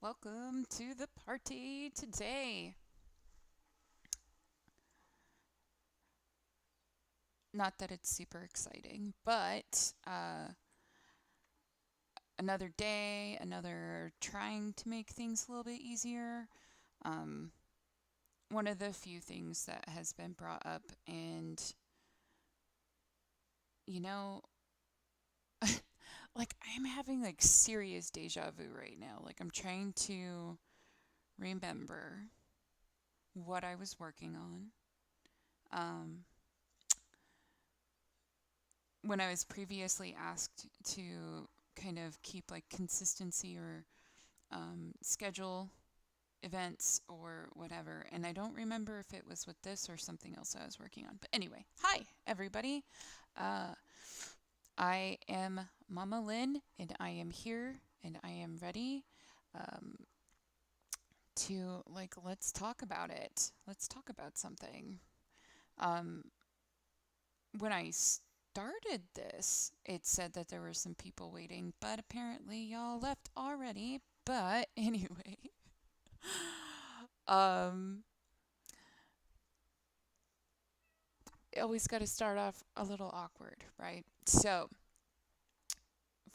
Welcome to the party today. Not that it's super exciting, but another day, another trying to make things a little bit easier. Um, One of the few things that has been brought up, and you know, like I'm having like serious deja vu right now. Like I'm trying to remember what I was working on. Um, when I was previously asked to kind of keep like consistency or schedule events or whatever. And I don't remember if it was with this or something else I was working on. But anyway, hi, everybody. Uh, I am Mama Lynn, and I am here and I am ready um, to, like, let's talk about it. Let's talk about something. Um, when I started this, it said that there were some people waiting, but apparently y'all left already. But anyway, um, always got to start off a little awkward, right? So,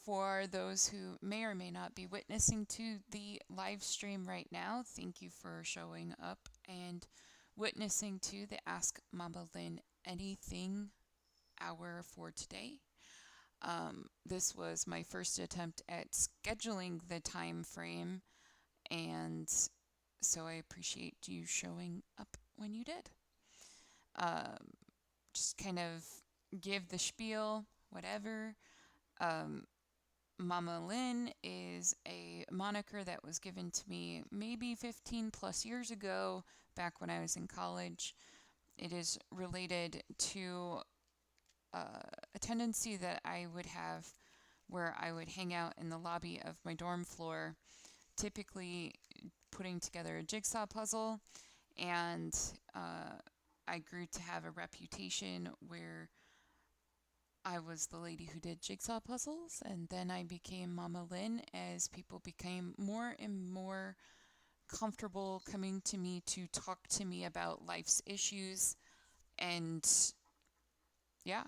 for those who may or may not be witnessing to the live stream right now, thank you for showing up and witnessing to the Ask Mama Lynn Anything hour for today. This was my first attempt at scheduling the time frame, and so I appreciate you showing up when you did. Um, just kind of give the spiel, whatever. Um, Mama Lynn is a moniker that was given to me maybe 15 plus years ago, back when I was in college. It is related to a tendency that I would have where I would hang out in the lobby of my dorm floor, typically putting together a jigsaw puzzle. And I grew to have a reputation where I was the lady who did jigsaw puzzles, and then I became Mama Lynn as people became more and more comfortable coming to me to talk to me about life's issues. And yeah,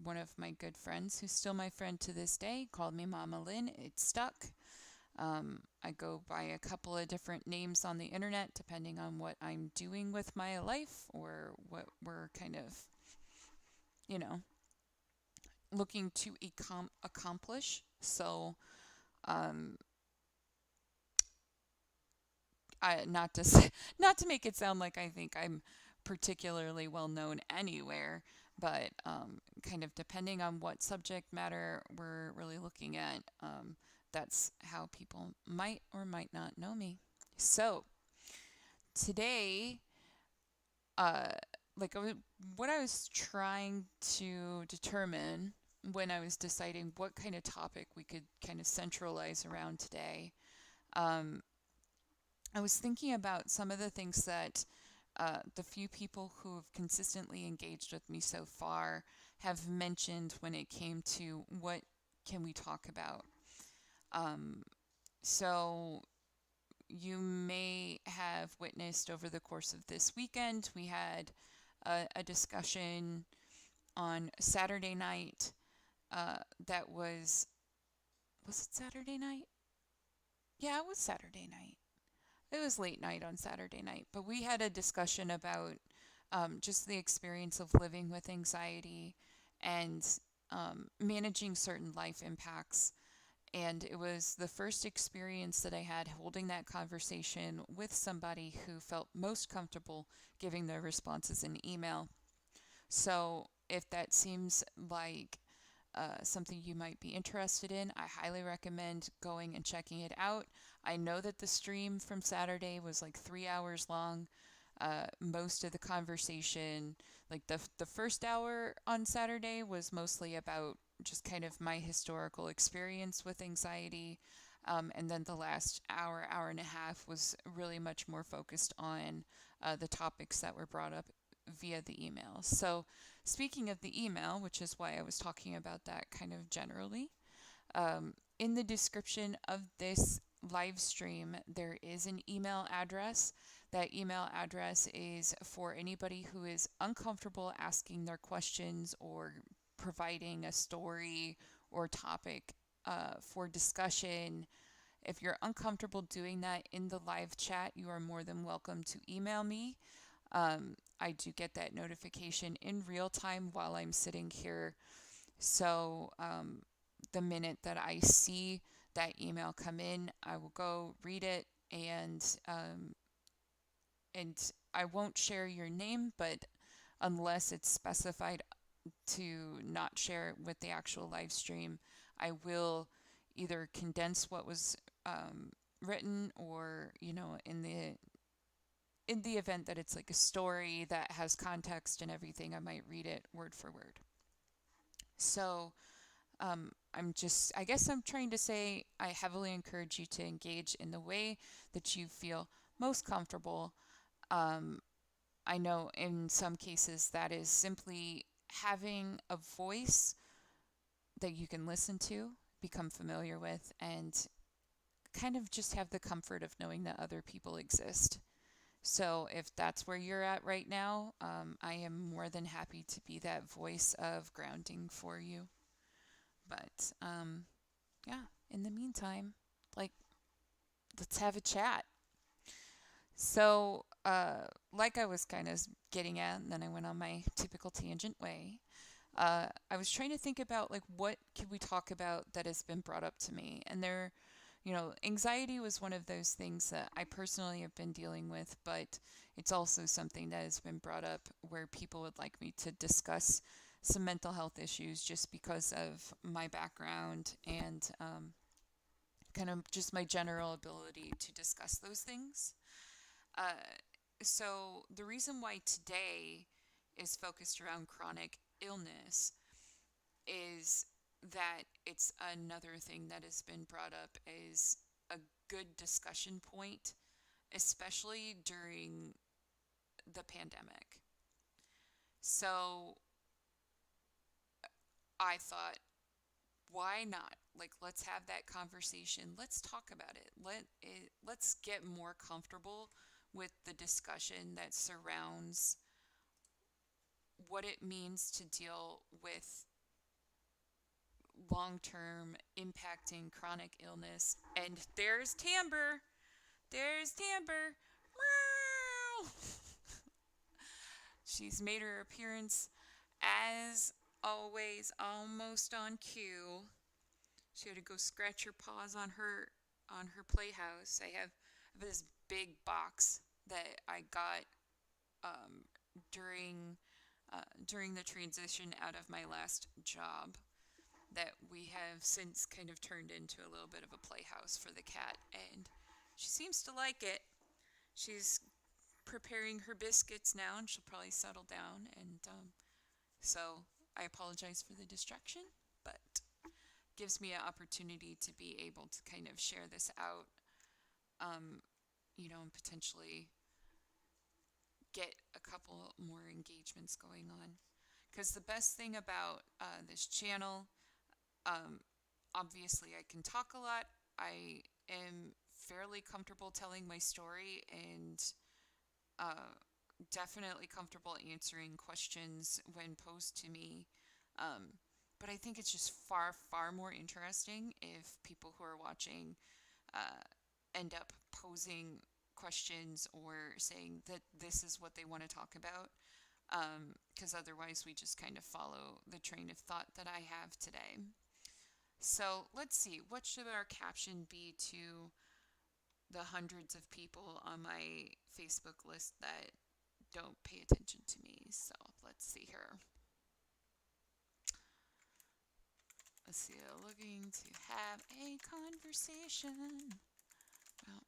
one of my good friends, who's still my friend to this day, called me Mama Lynn. It stuck. I go by a couple of different names on the internet depending on what I'm doing with my life or what we're kind of, you know, looking to accomplish. So, um, not to say, not to make it sound like I think I'm particularly well known anywhere, but kind of depending on what subject matter we're really looking at, that's how people might or might not know me. So today, uh, like what I was trying to determine when I was deciding what kind of topic we could kind of centralize around today, um, I was thinking about some of the things that the few people who have consistently engaged with me so far have mentioned when it came to what can we talk about. Um, so you may have witnessed over the course of this weekend, we had a discussion on Saturday night that was it Saturday night? Yeah, it was Saturday night. It was late night on Saturday night, but we had a discussion about just the experience of living with anxiety and managing certain life impacts. And it was the first experience that I had holding that conversation with somebody who felt most comfortable giving their responses in email. So if that seems like something you might be interested in, I highly recommend going and checking it out. I know that the stream from Saturday was like 3 hours long. Most of the conversation, like the first hour on Saturday, was mostly about just kind of my historical experience with anxiety. And then the last hour, hour and a half was really much more focused on the topics that were brought up via the email. So, speaking of the email, which is why I was talking about that kind of generally, in the description of this live stream, there is an email address. That email address is for anybody who is uncomfortable asking their questions or providing a story or topic for discussion. If you're uncomfortable doing that in the live chat, you are more than welcome to email me. I do get that notification in real time while I'm sitting here. So the minute that I see that email come in, I will go read it, and I won't share your name, but unless it's specified to not share it with the actual live stream, I will either condense what was written, or in the event that it's like a story that has context and everything, I might read it word for word. So I guess I'm trying to say I heavily encourage you to engage in the way that you feel most comfortable. Um, I know in some cases that is simply having a voice that you can listen to, become familiar with, and kind of just have the comfort of knowing that other people exist. So if that's where you're at right now, I am more than happy to be that voice of grounding for you. But yeah, in the meantime, like, let's have a chat. So, like I was kind of getting at, and then I went on my typical tangent way. I was trying to think about like what could we talk about that has been brought up to me, and anxiety was one of those things that I personally have been dealing with, but it's also something that has been brought up where people would like me to discuss some mental health issues just because of my background and kind of just my general ability to discuss those things. Uh, so, the reason why today is focused around chronic illness is that it's another thing that has been brought up as a good discussion point, especially during the pandemic. So, I thought, why not? Like, let's have that conversation. Let's talk about it. Let's get more comfortable with the discussion that surrounds what it means to deal with long-term impacting chronic illness. And there's Timber. There's Timber. Meow. She's made her appearance as always, almost on cue. She had to go scratch her paws on her playhouse. I have this big box that I got um, during during the transition out of my last job, that we have since kind of turned into a little bit of a playhouse for the cat, and she seems to like it. She's preparing her biscuits now, and she'll probably settle down. And so I apologize for the distraction, but gives me an opportunity to be able to kind of share this out, and potentially get a couple more engagements going on. Because the best thing about this channel, um, obviously, I can talk a lot. I am fairly comfortable telling my story, and uh, definitely comfortable answering questions when posed to me. But I think it's just far, far more interesting if people who are watching uh, end up posing questions or saying that this is what they want to talk about. Because otherwise, we just kind of follow the train of thought that I have today. So let's see, what should our caption be to the hundreds of people on my Facebook list that don't pay attention to me? So let's see here. Let's see, looking to have a conversation. Well,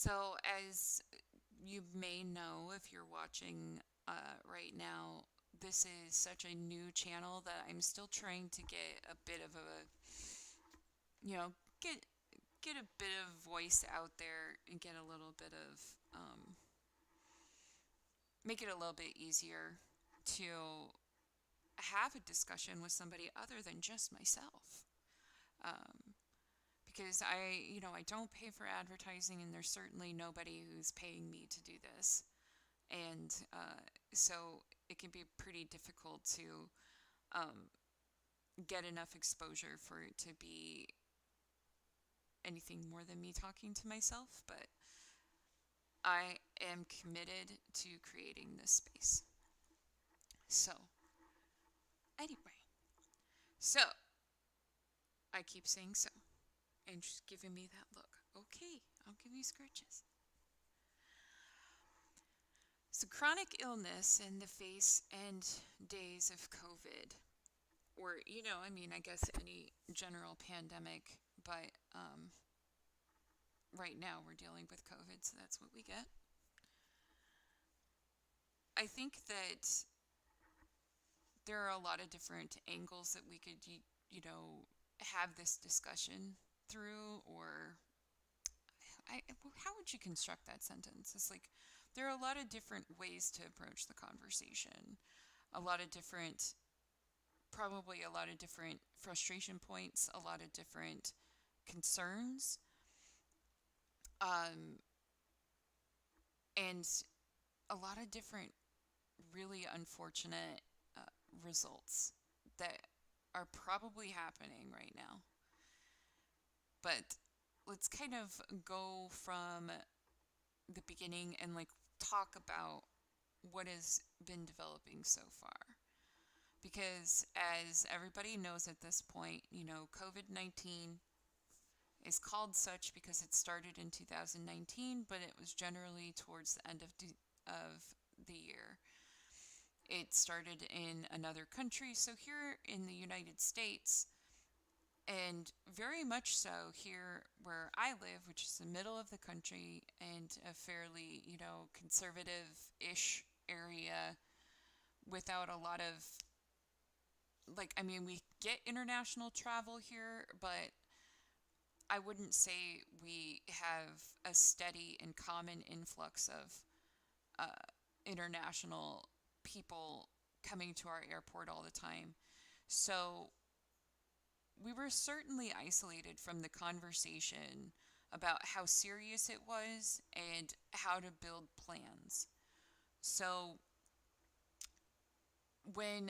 So, as you may know if you're watching right now, this is such a new channel that I'm still trying to get a bit of a, you know, get a bit of voice out there and get a little bit of, make it a little bit easier to have a discussion with somebody other than just myself. Um, because I don't pay for advertising, and there's certainly nobody who's paying me to do this. And so it can be pretty difficult to um, get enough exposure for it to be anything more than me talking to myself. But I am committed to creating this space. So, anyway, so I keep saying so, and she's giving me that look. Okay, I'll give you scritches. So, chronic illness in the face and days of COVID, or, I guess any general pandemic, but right now we're dealing with COVID, so that's what we get. I think that there are a lot of different angles that we could, have this discussion through, or how would you construct that sentence? It's like there are a lot of different ways to approach the conversation, a lot of different, probably a lot of different frustration points, a lot of different concerns, um, and a lot of different really unfortunate uh, results that are probably happening right now. But let's kind of go from the beginning and like talk about what has been developing so far. Because as everybody knows at this point, COVID 19 is called such because it started in 2019, but it was generally towards the end of the year. It started in another country, so here in the United States, and very much so here where I live, which is the middle of the country and a fairly, conservative ish area without a lot of, we get international travel here, but I wouldn't say we have a steady and common influx of international people coming to our airport all the time. So we were certainly isolated from the conversation about how serious it was and how to build plans. So when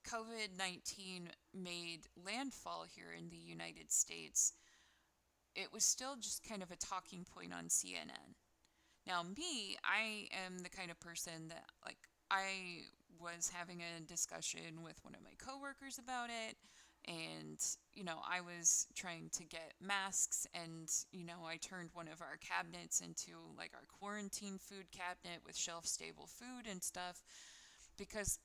COVID 19 made landfall here in the United States, it was still just kind of a talking point on CNN. Now, me, I am the kind of person that, like, I was having a discussion with one of my coworkers about it, and, I was trying to get masks, and, I turned one of our cabinets into, like, our quarantine food cabinet with shelf-stable food and stuff, because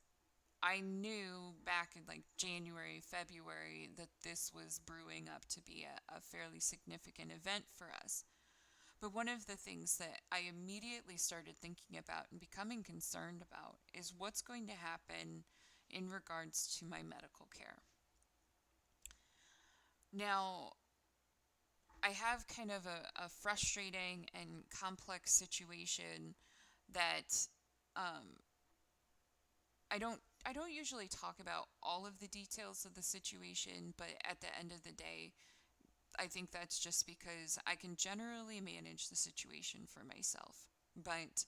I knew back in, like, January, February, that this was brewing up to be a fairly significant event for us. But one of the things that I immediately started thinking about and becoming concerned about is what's going to happen in regards to my medical care. Now, I have kind of a frustrating and complex situation that I don't usually talk about all of the details of the situation, but at the end of the day, I think that's just because I can generally manage the situation for myself. But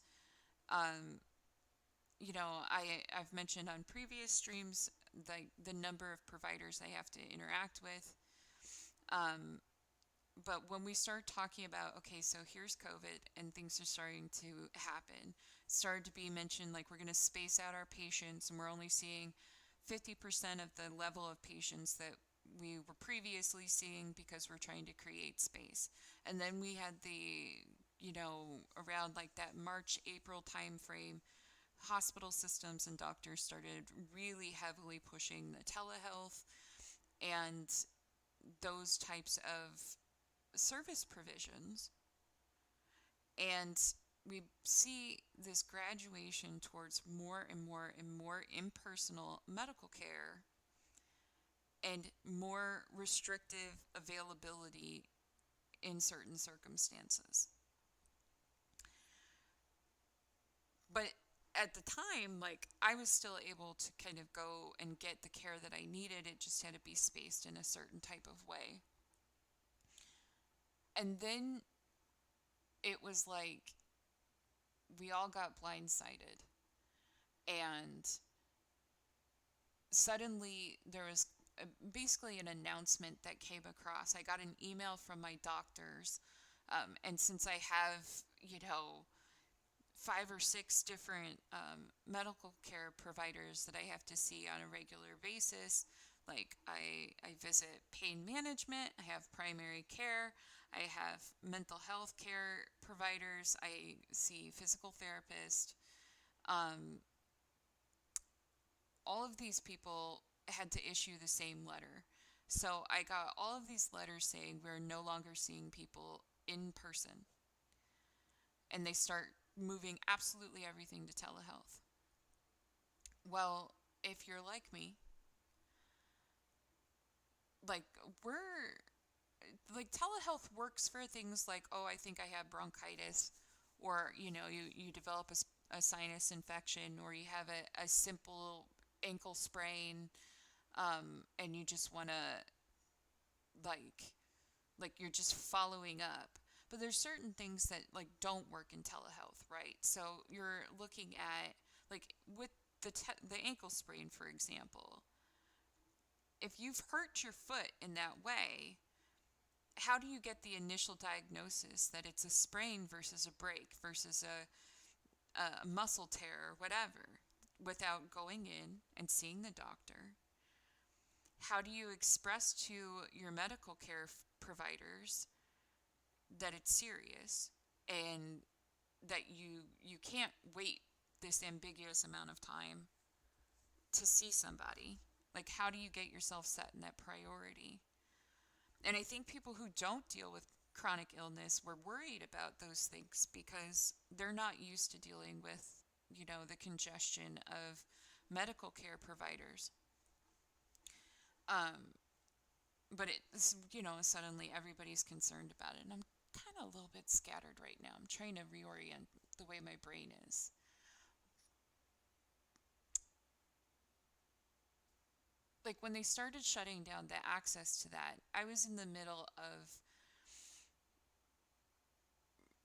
I've mentioned on previous streams the number of providers I have to interact with. But when we start talking about, okay, so here's COVID and things are starting to happen, started to be mentioned like we're going to space out our patients and we're only seeing 50% of the level of patients that we were previously seeing because we're trying to create space. And then we had around like that March, April time frame, hospital systems and doctors started really heavily pushing the telehealth and those types of service provisions. And we see this graduation towards more and more and more impersonal medical care and more restrictive availability in certain circumstances. But at the time, like, I was still able to kind of go and get the care that I needed. It just had to be spaced in a certain type of way. And then it was like we all got blindsided. And suddenly there was basically an announcement that came across. I got an email from my doctors. And since I have, you know, 5 or 6 different medical care providers that I have to see on a regular basis. Like I visit pain management, I have primary care, I have mental health care providers, I see physical therapists. Um, all of these people had to issue the same letter. So I got all of these letters saying we're no longer seeing people in person. And they start moving absolutely everything to telehealth. Well, if you're like me, like we're like telehealth works for things like, oh, I think I have bronchitis, or you develop a sinus infection, or you have a simple ankle sprain, and you just want to like you're just following up. But there's certain things that like don't work in telehealth, right? So you're looking at like with the ankle sprain, for example. If you've hurt your foot in that way, how do you get the initial diagnosis that it's a sprain versus a break versus a muscle tear or whatever without going in and seeing the doctor? How do you express to your medical care providers that it's serious and that you can't wait this ambiguous amount of time to see somebody? Like, how do you get yourself set in that priority? And I think people who don't deal with chronic illness were worried about those things because they're not used to dealing with, the congestion of medical care providers. Um, but it's, suddenly everybody's concerned about it. And I'm kind of a little bit scattered right now. I'm trying to reorient the way my brain is. Like when they started shutting down the access to that, I was in the middle of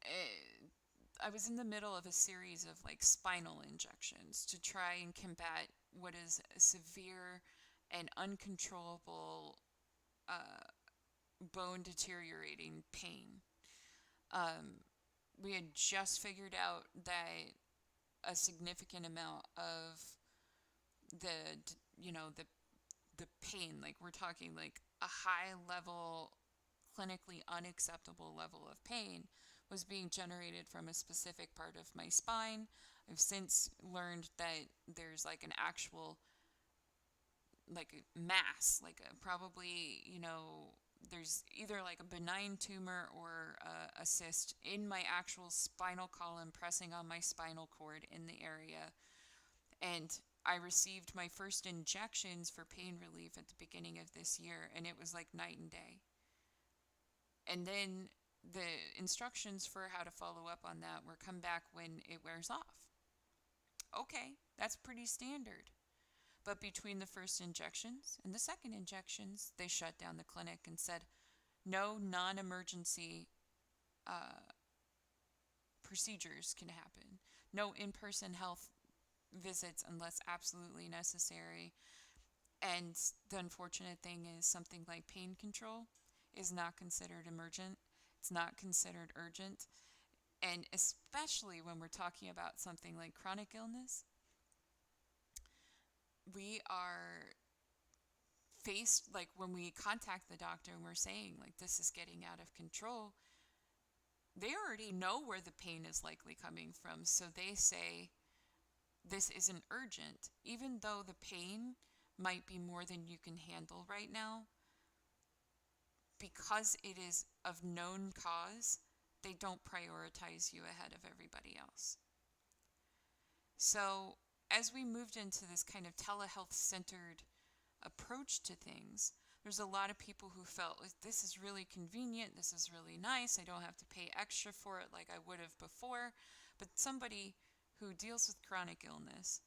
a, I was in the middle of a series of like spinal injections to try and combat what is a severe and uncontrollable uh, bone deteriorating pain. Um, we had just figured out that a significant amount of the the pain, like we're talking like a high level, clinically unacceptable level of pain, was being generated from a specific part of my spine. I've since learned that there's like an actual like a mass, like a probably, there's either like a benign tumor or a cyst in my actual spinal column pressing on my spinal cord in the area. And I received my first injections for pain relief at the beginning of this year, and it was like night and day. And then the instructions for how to follow up on that were come back when it wears off. Okay, that's pretty standard. But between the first injections and the second injections, they shut down the clinic and said no non emergency uh, procedures can happen, no in person health visits unless absolutely necessary. And the unfortunate thing is, something like pain control is not considered emergent, it's not considered urgent. And especially when we're talking about something like chronic illness, we are faced, like when we contact the doctor and we're saying like this is getting out of control, they already know where the pain is likely coming from. So they say this isn't urgent, even though the pain might be more than you can handle right now, because it is of known cause. They don't prioritize you ahead of everybody else. So, as we moved into this kind of telehealth centered approach to things, there's a lot of people who felt like this is really convenient, this is really nice, I don't have to pay extra for it like I would have before. But somebody who deals with chronic illness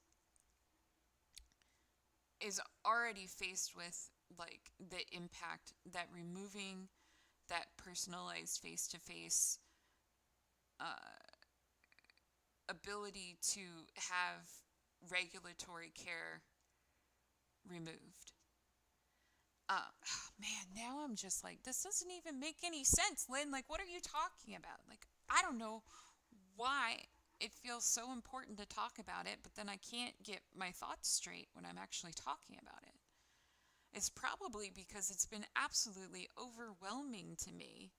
is already faced with like the impact that removing that personalized face to face ability to have regulatory care removed. Man, now I'm just like, this doesn't even make any sense, Lynn. Like, what are you talking about? Like, I don't know why it feels so important to talk about it, but then I can't get my thoughts straight when I'm actually talking about it. It's probably because it's been absolutely overwhelming to me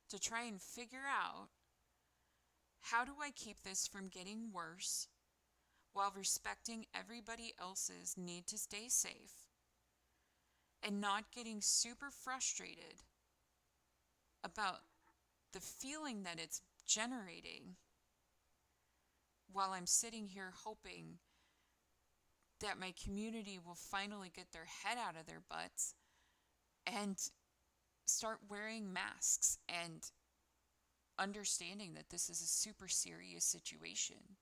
to try and figure out how do I keep this from getting worse while respecting everybody else's need to stay safe and not getting super frustrated about the feeling that it's generating while I'm sitting here hoping that my community will finally get their head out of their butts and start wearing masks and understanding that this is a super serious situation.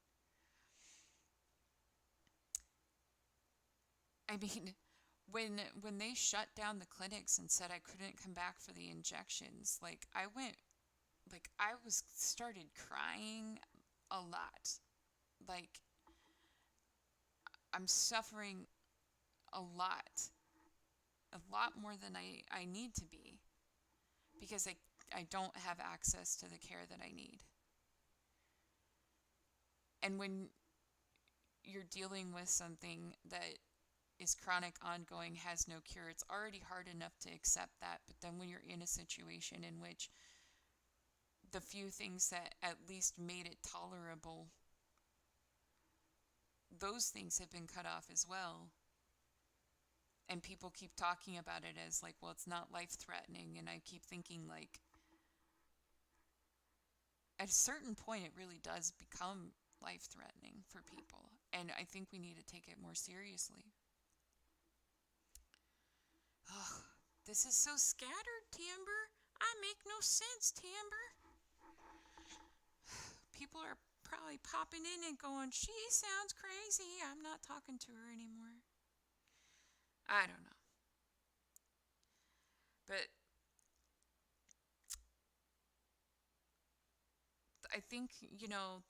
I mean, when they shut down the clinics and said I couldn't come back for the injections, I was started crying a lot. Like, I'm suffering a lot more than I need to be because I don't have access to the care that I need. And when you're dealing with something that is chronic, ongoing, has no cure, it's already hard enough to accept that. But then when you're in a situation in which the few things that at least made it tolerable, those things have been cut off as well. And people keep talking about it as like, well, it's not life threatening. And I keep thinking, like, at a certain point, it really does become life threatening for people. And I think we need to take it more seriously. Ugh, this is so scattered, Timber. I make no sense, Timber. People are probably popping in and going, she sounds crazy. I'm not talking to her anymore. I don't know. But I think,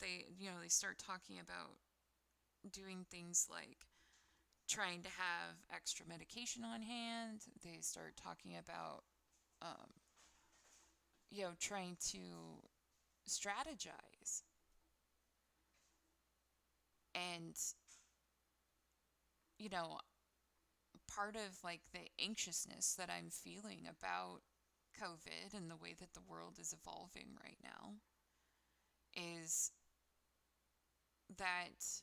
they start talking about doing things like trying to have extra medication on hand. They start talking about, um, trying to strategize. And, you know, part of like the anxiousness that I'm feeling about COVID and the way that the world is evolving right now is that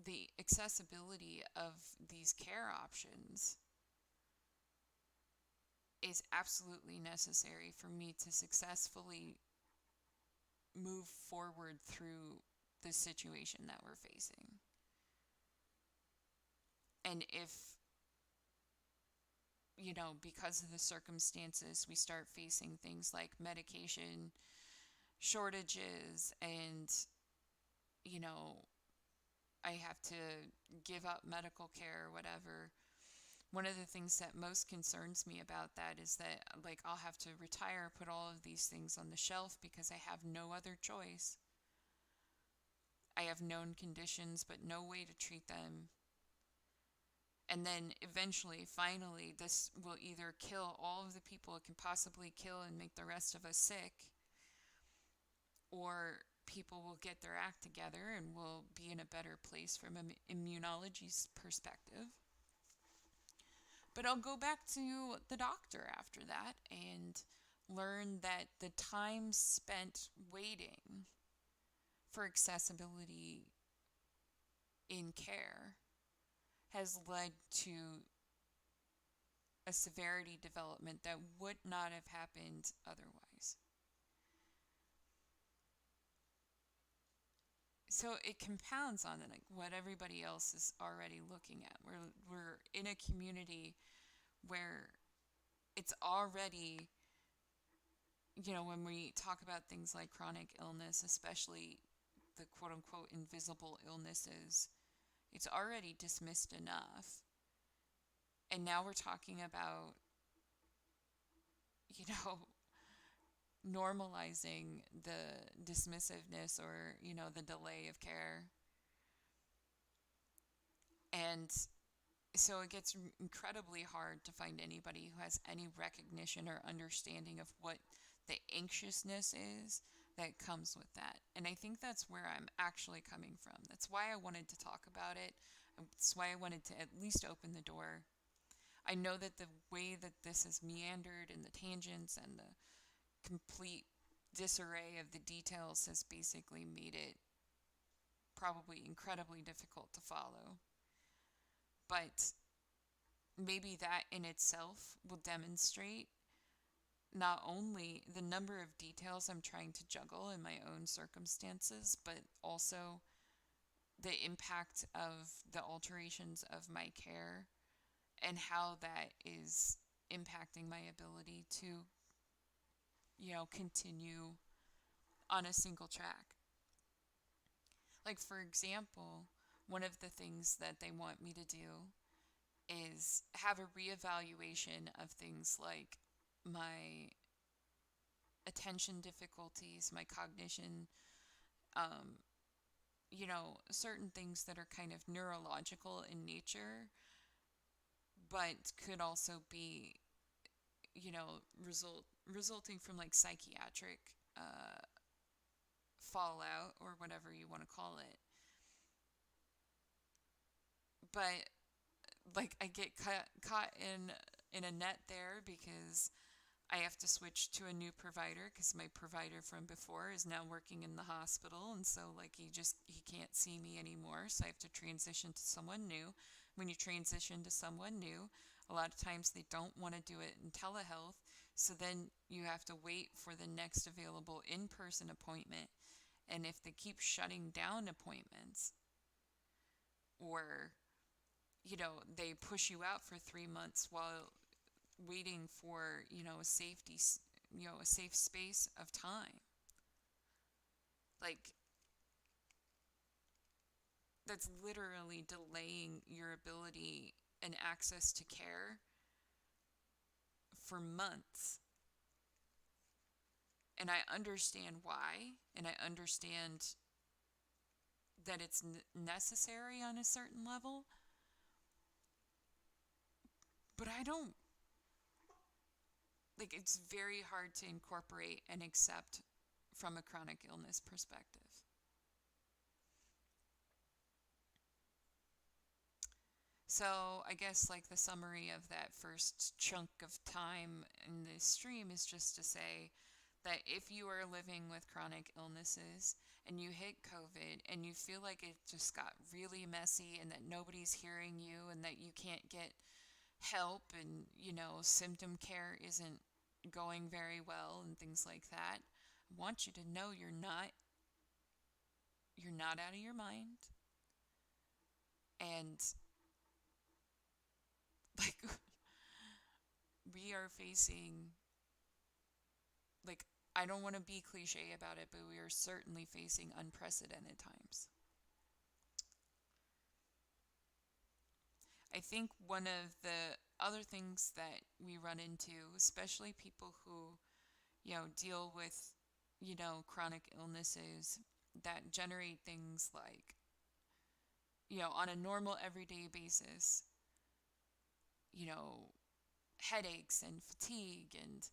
the accessibility of these care options is absolutely necessary for me to successfully move forward through the situation that we're facing. And if, because of the circumstances, we start facing things like medication shortages and, I have to give up medical care or whatever. One of the things that most concerns me about that is that, like, I'll have to retire, put all of these things on the shelf because I have no other choice. I have known conditions, but no way to treat them. And then eventually, finally, this will either kill all of the people it can possibly kill and make the rest of us sick, or people will get their act together and will be in a better place from an immunology's perspective. But I'll go back to the doctor after that and learn that the time spent waiting for accessibility in care has led to a severity development that would not have happened otherwise. So it compounds on like what everybody else is already looking at. We're in a community where it's already, when we talk about things like chronic illness, especially the quote unquote invisible illnesses, it's already dismissed enough. And now we're talking about, you know, normalizing the dismissiveness or, the delay of care. And so it gets incredibly hard to find anybody who has any recognition or understanding of what the anxiousness is that comes with that. And I think that's where I'm actually coming from. That's why I wanted to talk about it. That's why I wanted to at least open the door. I know that the way that this is meandered and the tangents and the complete disarray of the details has basically made it probably incredibly difficult to follow. But maybe that in itself will demonstrate not only the number of details I'm trying to juggle in my own circumstances, but also the impact of the alterations of my care and how that is impacting my ability to, continue on a single track. Like, for example, one of the things that they want me to do is have a reevaluation of things like my attention difficulties, my cognition, certain things that are kind of neurological in nature, but could also be, resulting from like psychiatric fallout or whatever you want to call it. But like I get caught in a net there because I have to switch to a new provider because my provider from before is now working in the hospital, and so like he can't see me anymore, so I have to transition to someone new. When you transition to someone new, a lot of times they don't want to do it in telehealth, so then you have to wait for the next available in-person appointment. And if they keep shutting down appointments, or they push you out for 3 months while waiting for, a safe space of time. Like, that's literally delaying your ability and access to care for months. And I understand why, and I understand that it's necessary on a certain level, but I don't, like, it's very hard to incorporate and accept from a chronic illness perspective. So I guess like the summary of that first chunk of time in this stream is just to say that if you are living with chronic illnesses and you hit COVID and you feel like it just got really messy and that nobody's hearing you and that you can't get help and, symptom care isn't going very well and things like that, I want you to know you're not out of your mind. And like we are facing, like, I don't want to be cliche about it, but we are certainly facing unprecedented times. I think one of the other things that we run into, especially people who, deal with, chronic illnesses that generate things like, on a normal everyday basis, you know, headaches and fatigue and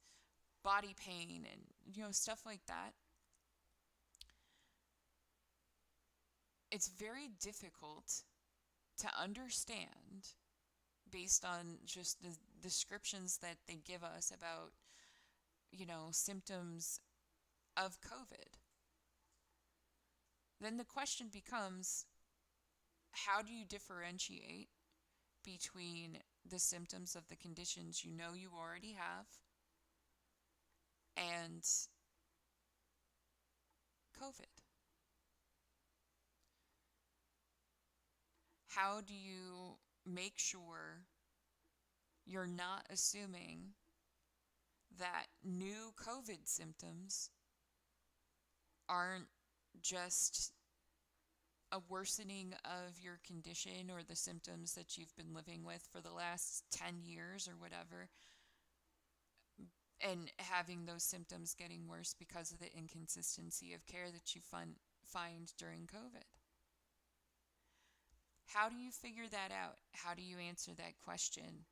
body pain and, stuff like that. It's very difficult to understand based on just the descriptions that they give us about, symptoms of COVID. Then the question becomes, how do you differentiate between the symptoms of the conditions you know you already have and COVID. How do you make sure you're not assuming that new COVID symptoms aren't just a worsening of your condition or the symptoms that you've been living with for the last 10 years or whatever, and having those symptoms getting worse because of the inconsistency of care that you find during COVID? How do you figure that out? How do you answer that question?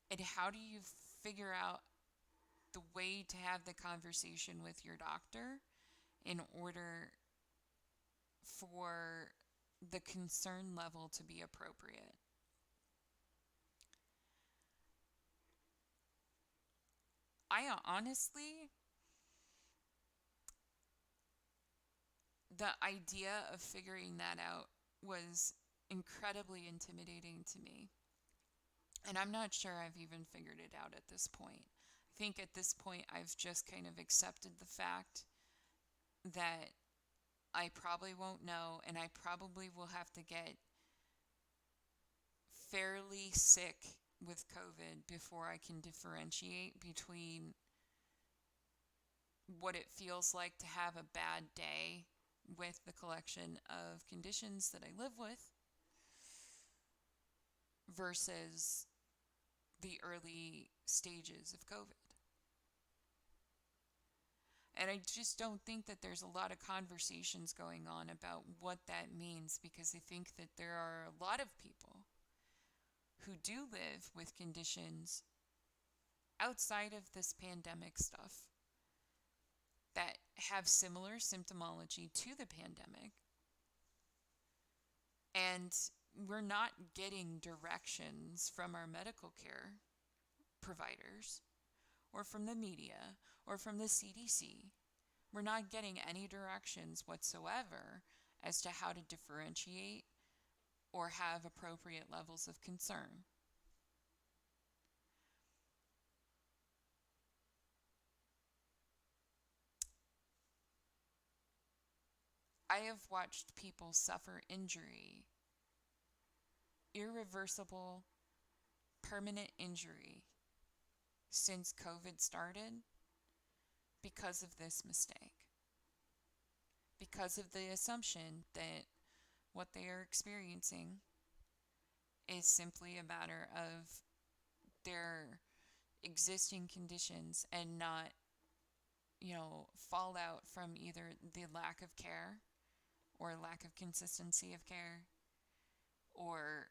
And how do you figure out the way to have the conversation with your doctor in order for the concern level to be appropriate? I honestly, the idea of figuring that out was incredibly intimidating to me. And I'm not sure I've even figured it out at this point. I think at this point I've just kind of accepted the fact that I probably won't know, and I probably will have to get fairly sick with COVID before I can differentiate between what it feels like to have a bad day with the collection of conditions that I live with versus the early stages of COVID. And I just don't think that there's a lot of conversations going on about what that means, because I think that there are a lot of people who do live with conditions outside of this pandemic stuff that have similar symptomology to the pandemic, and we're not getting directions from our medical care providers or from the media or from the CDC. We're not getting any directions whatsoever as to how to differentiate or have appropriate levels of concern. I have watched people suffer injury, irreversible, permanent injury, since COVID started because of this mistake. Because of the assumption that what they are experiencing is simply a matter of their existing conditions and not, fallout from either the lack of care or lack of consistency of care or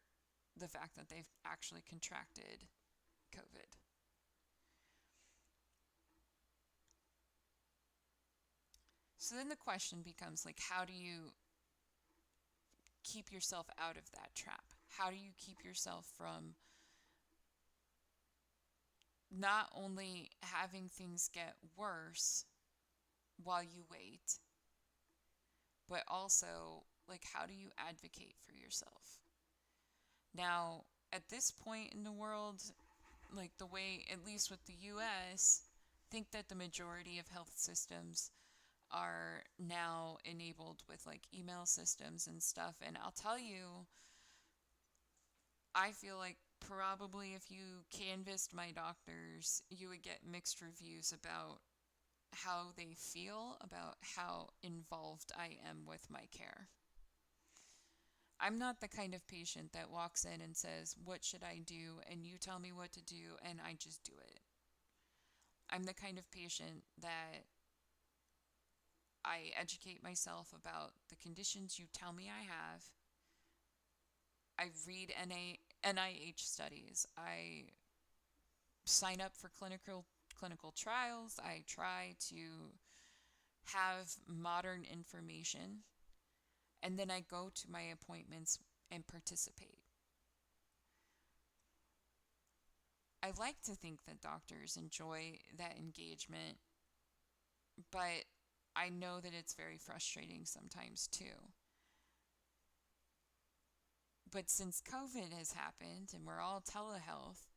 the fact that they've actually contracted COVID. So then the question becomes, like, how do you keep yourself out of that trap? How do you keep yourself from not only having things get worse while you wait, but also, like, how do you advocate for yourself? Now, at this point in the world, like the way, at least with the US, think that the majority of health systems are now enabled with like email systems and stuff. And I'll tell you, I feel like probably if you canvassed my doctors, you would get mixed reviews about how they feel about how involved I am with my care. I'm not the kind of patient that walks in and says, "What should I do?" and you tell me what to do and I just do it. I'm the kind of patient that I educate myself about the conditions you tell me I have. I read NIH studies. I sign up for clinical trials. I try to have modern information, and then I go to my appointments and participate. I like to think that doctors enjoy that engagement, but I know that it's very frustrating sometimes too. But since COVID has happened and we're all telehealth,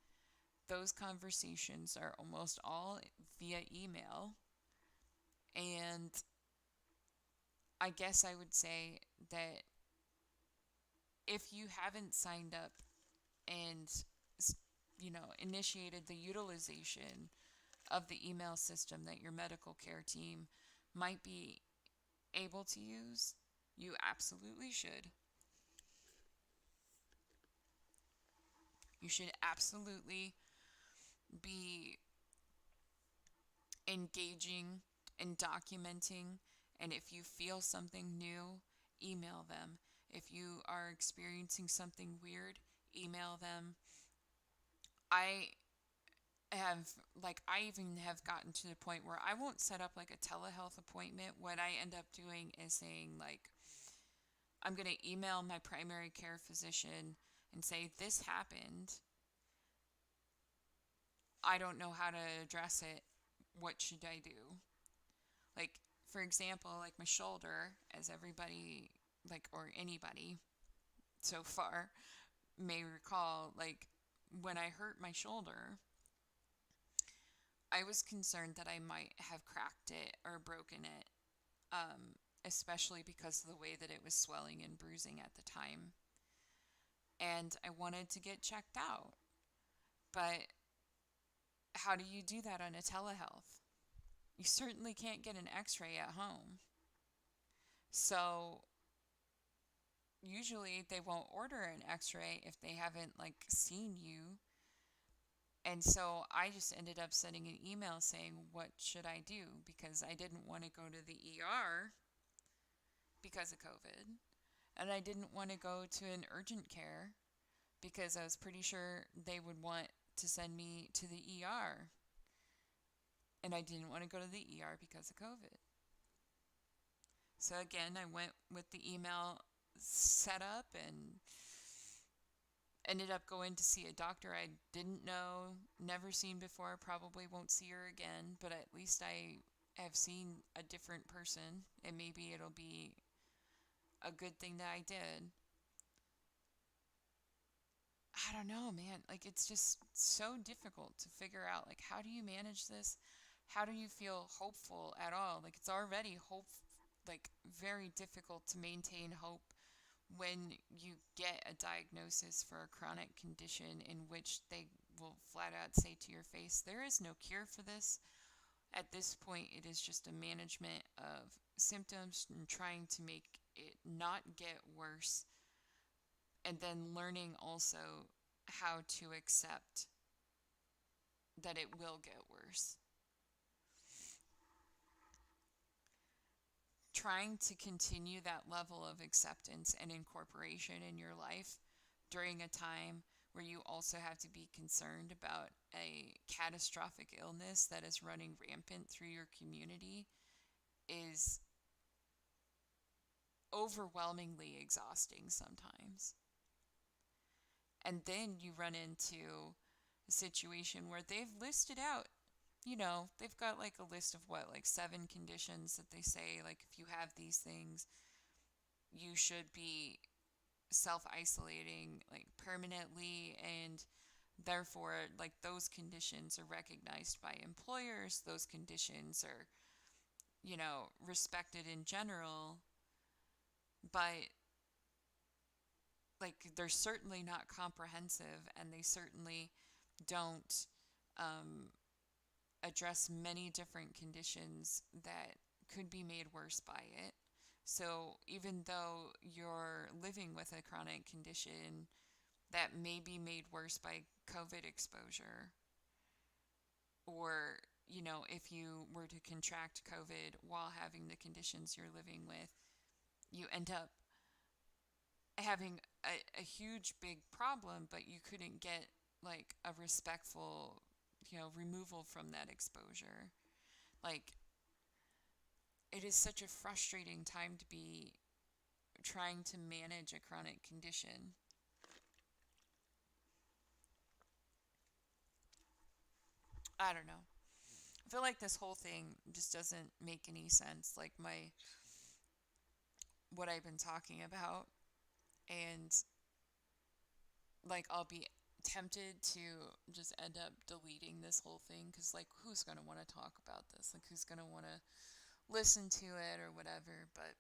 those conversations are almost all via email. And I guess I would say that if you haven't signed up and initiated the utilization of the email system that your medical care team might be able to use, you absolutely should. You should absolutely be engaging and documenting. And if you feel something new, email them. If you are experiencing something weird, email them. I I even have gotten to the point where I won't set up like a telehealth appointment. What I end up doing is saying, like, I'm going to email my primary care physician and say, this happened. I don't know how to address it. What should I do? Like, for example, like my shoulder, as everybody, like, or anybody so far may recall, like, when I hurt my shoulder, I was concerned that I might have cracked it or broken it, um, especially because of the way that it was swelling and bruising at the time. And I wanted to get checked out. But how do you do that on a telehealth? You certainly can't get an x ray at home. So usually they won't order an x-ray if they haven't like seen you. And so I just ended up sending an email saying, what should I do? Because I didn't want to go to the ER because of COVID. And I didn't want to go to an urgent care because I was pretty sure they would want to send me to the ER. And I didn't want to go to the ER because of COVID. So again, I went with the email setup and ended up going to see a doctor I didn't know, never seen before, probably won't see her again, but at least I have seen a different person, and maybe it'll be a good thing that I did. I don't know, man. Like, it's just so difficult to figure out, like, how do you manage this? How do you feel hopeful at all? Like, it's already like, very difficult to maintain hope when you get a diagnosis for a chronic condition in which they will flat out say to your face, there is no cure for this. At this point, it is just a management of symptoms and trying to make it not get worse, and then learning also how to accept that it will get worse. Trying to continue that level of acceptance and incorporation in your life during a time where you also have to be concerned about a catastrophic illness that is running rampant through your community is overwhelmingly exhausting sometimes. And then you run into a situation where they've listed out, they've got like a list of what, like 7 conditions that they say, like, if you have these things, you should be self isolating like permanently, and therefore, like, those conditions are recognized by employers, those conditions are, respected in general, but like they're certainly not comprehensive, and they certainly don't um, address many different conditions that could be made worse by it. So even though you're living with a chronic condition that may be made worse by COVID exposure, or, if you were to contract COVID while having the conditions you're living with, you end up having a huge big problem, but you couldn't get like a respectful, removal from that exposure. Like, it is such a frustrating time to be trying to manage a chronic condition. I don't know. I feel like this whole thing just doesn't make any sense. Like, what I've been talking about. And like I'll be tempted to just end up deleting this whole thing because like who's gonna want to talk about this? Like who's gonna want to listen to it or whatever? But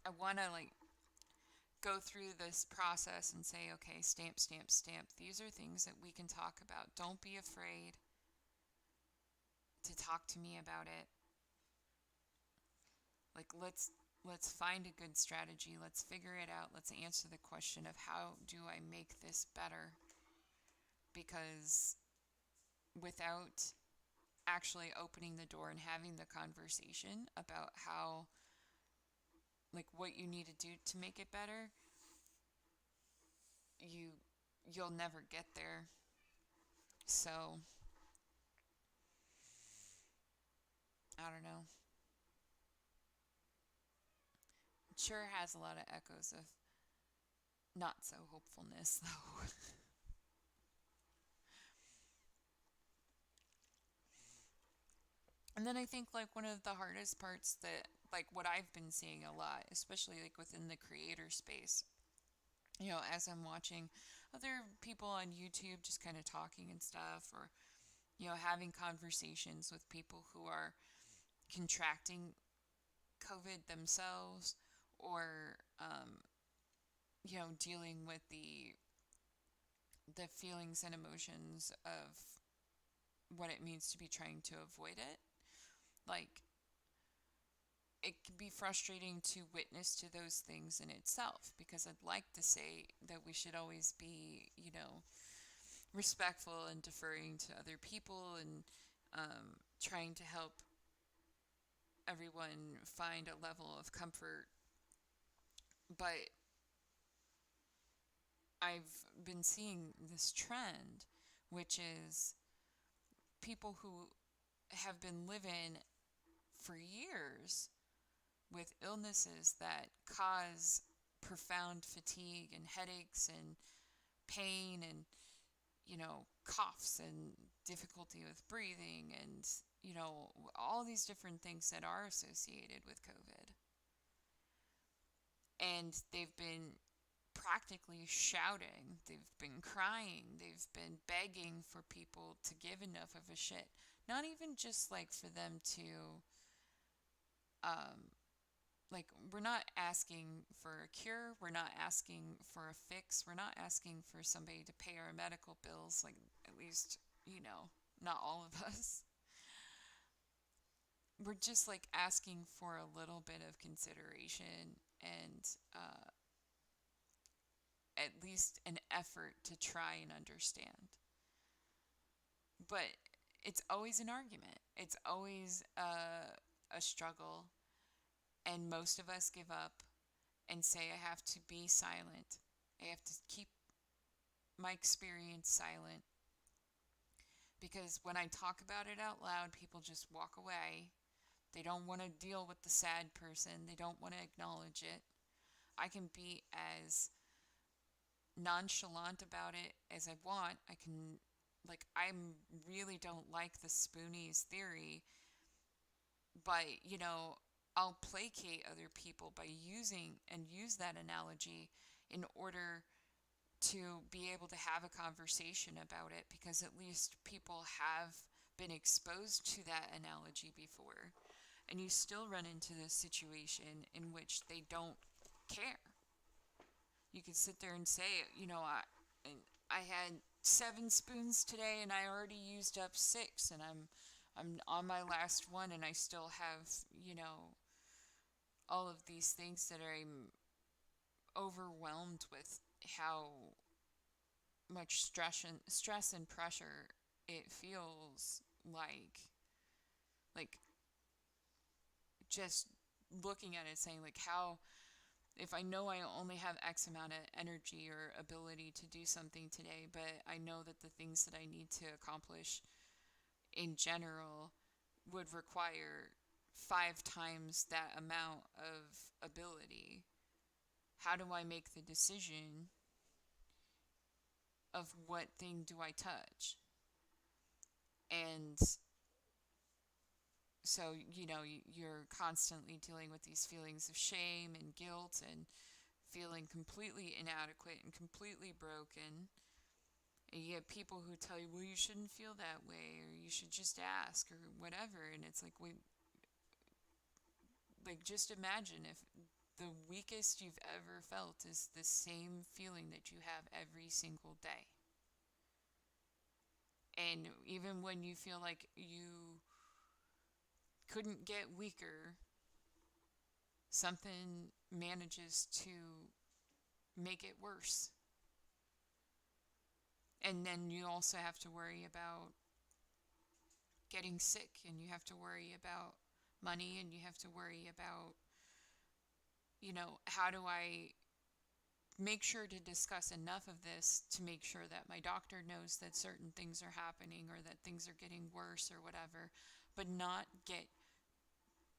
I want to like go through this process and say, okay, stamp, stamp, stamp. These are things that we can talk about. Don't be afraid to talk to me about it. Like let's find a good strategy. Let's figure it out. Let's answer the question of how do I make this better? Because without actually opening the door and having the conversation about how like what you need to do to make it better, you you'll never get there. So, I don't know. It sure has a lot of echoes of not so hopefulness though. And then I think like one of the hardest parts that like what I've been seeing a lot, especially like within the creator space, as I'm watching other people on YouTube just kind of talking and stuff, or having conversations with people who are contracting COVID themselves, or dealing with the feelings and emotions of what it means to be trying to avoid it. Like it can be frustrating to witness to those things in itself because I'd like to say that we should always be, respectful and deferring to other people and trying to help everyone find a level of comfort. But I've been seeing this trend, which is people who have been living for years with illnesses that cause profound fatigue and headaches and pain and, coughs and difficulty with breathing and, all these different things that are associated with COVID. And they've been practically shouting, they've been crying, they've been begging for people to give enough of a shit. Not even just like for them to, um, like, we're not asking for a cure, we're not asking for a fix, we're not asking for somebody to pay our medical bills, like, at least, not all of us. We're just like asking for a little bit of consideration and at least an effort to try and understand. But it's always an argument. It's always a struggle. And most of us give up and say, I have to be silent. I have to keep my experience silent. Because when I talk about it out loud, people just walk away. They don't want to deal with the sad person. They don't want to acknowledge it. I can be as nonchalant about it as I want. I can, like, I really don't like the Spoonies theory, but, I'll placate other people by use that analogy in order to be able to have a conversation about it because at least people have been exposed to that analogy before. And you still run into this situation in which they don't care. You could sit there and say, I had 7 spoons today and I already used up 6 and I'm on my last one and I still have, all of these things that I'm overwhelmed with how much stress and pressure it feels like just looking at it saying like how if I know I only have X amount of energy or ability to do something today, but I know that the things that I need to accomplish in general would require 5 times that amount of ability. How do I make the decision of what thing do I touch? And So, you're constantly dealing with these feelings of shame and guilt and feeling completely inadequate and completely broken. And you get people who tell you, well, you shouldn't feel that way, or you should just ask, or whatever. And it's like, just imagine if the weakest you've ever felt is the same feeling that you have every single day. And even when you feel like you couldn't get weaker, something manages to make it worse. And then you also have to worry about getting sick, and you have to worry about money, and you have to worry about, how do I make sure to discuss enough of this to make sure that my doctor knows that certain things are happening or that things are getting worse or whatever, but not get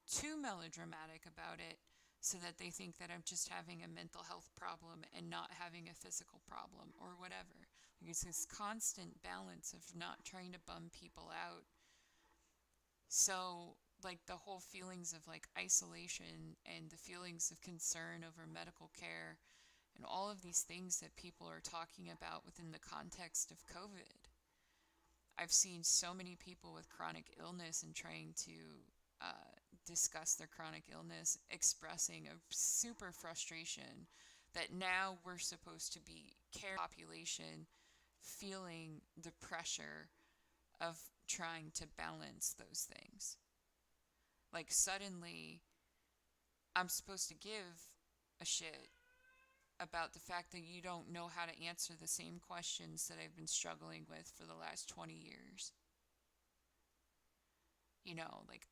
too melodramatic about it so that they think that I'm just having a mental health problem and not having a physical problem or whatever. Like, it's this constant balance of not trying to bum people out. So, like, the whole feelings of like isolation and the feelings of concern over medical care and all of these things that people are talking about within the context of COVID. I've seen so many people with chronic illness and trying to uh, discuss their chronic illness, expressing a super frustration that now we're supposed to be care population feeling the pressure of trying to balance those things. Like, suddenly I'm supposed to give a shit about the fact that you don't know how to answer the same questions that I've been struggling with for the last 20 years. Like,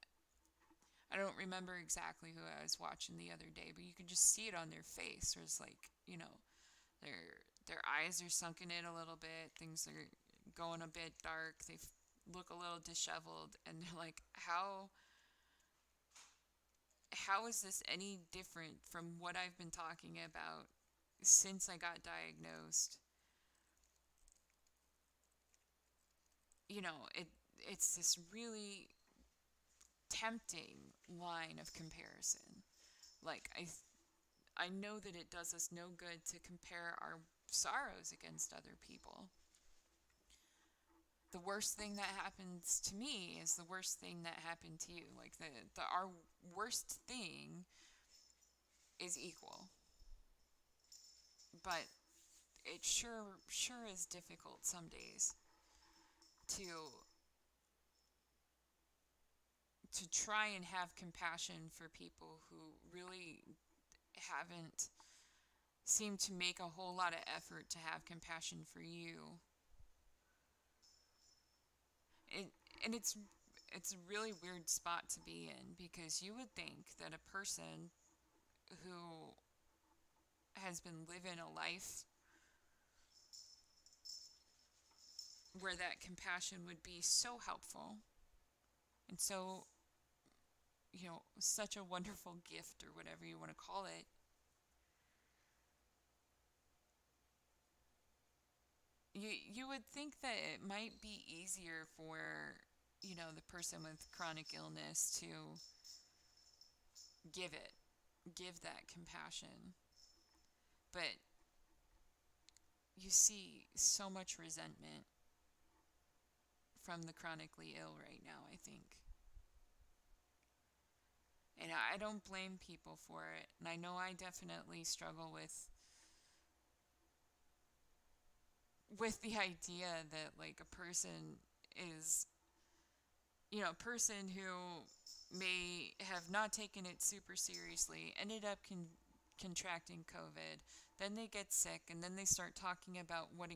I don't remember exactly who I was watching the other day, but you can just see it on their face. There's like, their eyes are sunken in a little bit, things are going a bit dark, they look a little disheveled, and they're like, how is this any different from what I've been talking about since I got diagnosed? It's this really tempting line of comparison. Like, I know that it does us no good to compare our sorrows against other people. The worst thing that happens to me is the worst thing that happened to you. Like, the our worst thing is equal. But it sure is difficult some days to try and have compassion for people who really haven't seemed to make a whole lot of effort to have compassion for you. It, and it's a really weird spot to be in, because you would think that a person who has been living a life where that compassion would be so helpful and so, such a wonderful gift, or whatever you want to call it, you would think that it might be easier for, the person with chronic illness to give it, give that compassion. But you see so much resentment from the chronically ill right now, I think. And I don't blame people for it. And I know I definitely struggle with the idea that, like, a person is, a person who may have not taken it super seriously ended up contracting COVID. Then they get sick, and then they start talking about what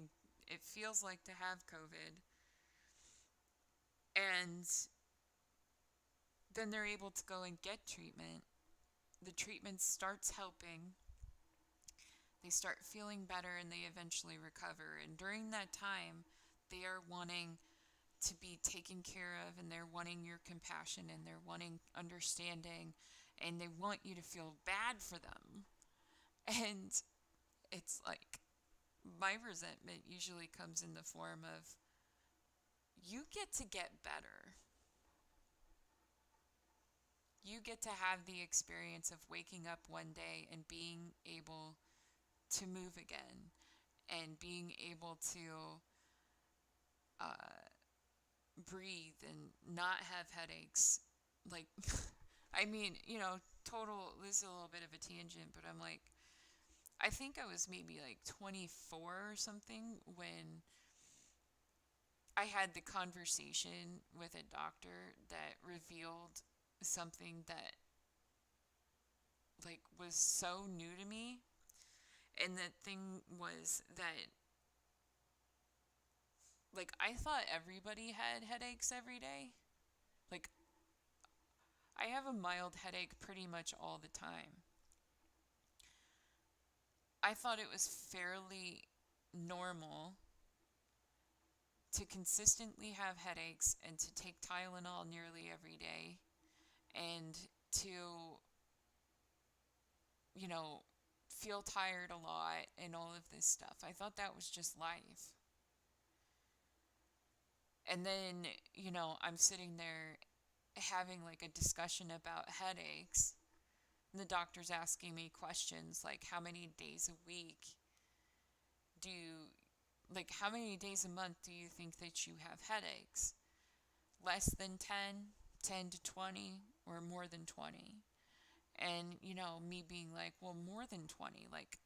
it feels like to have COVID. And then they're able to go and get treatment. The treatment starts helping. They start feeling better, and they eventually recover. And during that time, they are wanting to be taken care of, and they're wanting your compassion, and they're wanting understanding, and they want you to feel bad for them. And it's like, my resentment usually comes in the form of, you get to get better. You get to have the experience of waking up one day and being able to move again and being able to breathe and not have headaches. Like, I mean, total, this is a little bit of a tangent, but I'm like, I think I was maybe like 24 or something when I had the conversation with a doctor that revealed something that like was so new to me. And that thing was that like I thought everybody had headaches every day. Like I have a mild headache pretty much all the time. I thought it was fairly normal to consistently have headaches and to take Tylenol nearly every day and to, you know, feel tired a lot and all of this stuff. I thought that was just life. And then, I'm sitting there having like a discussion about headaches. And the doctor's asking me questions like how many days a week do you, like how many days a month do you think that you have headaches? Less than 10, 10 to 20, or more than 20? And, me being like, well, more than 20. Like,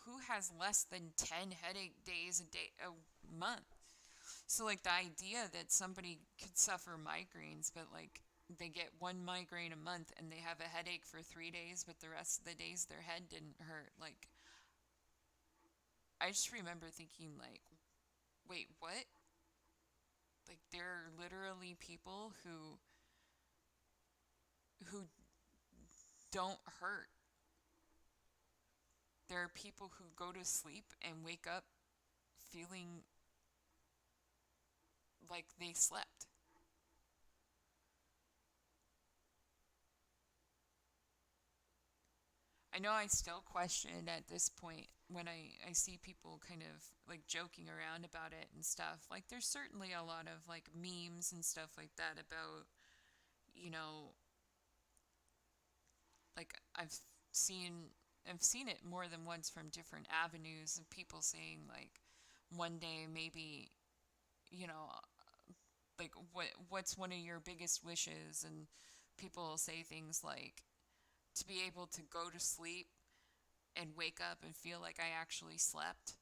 who has less than 10 headache days a month? So, like, the idea that somebody could suffer migraines, but, like, they get one migraine a month and they have a headache for 3 days, but the rest of the days their head didn't hurt. Like, I just remember thinking, like, wait, what? Like, there are literally people who don't hurt. There are people who go to sleep and wake up feeling like they slept. I know I still question at this point when I see people kind of like joking around about it and stuff. Like there's certainly a lot of like memes and stuff like that about, you know, like seen I've seen it more than once from different avenues of people saying like one day maybe, you know, like what's one of your biggest wishes, and people say things like to be able to go to sleep and wake up and feel like I actually slept.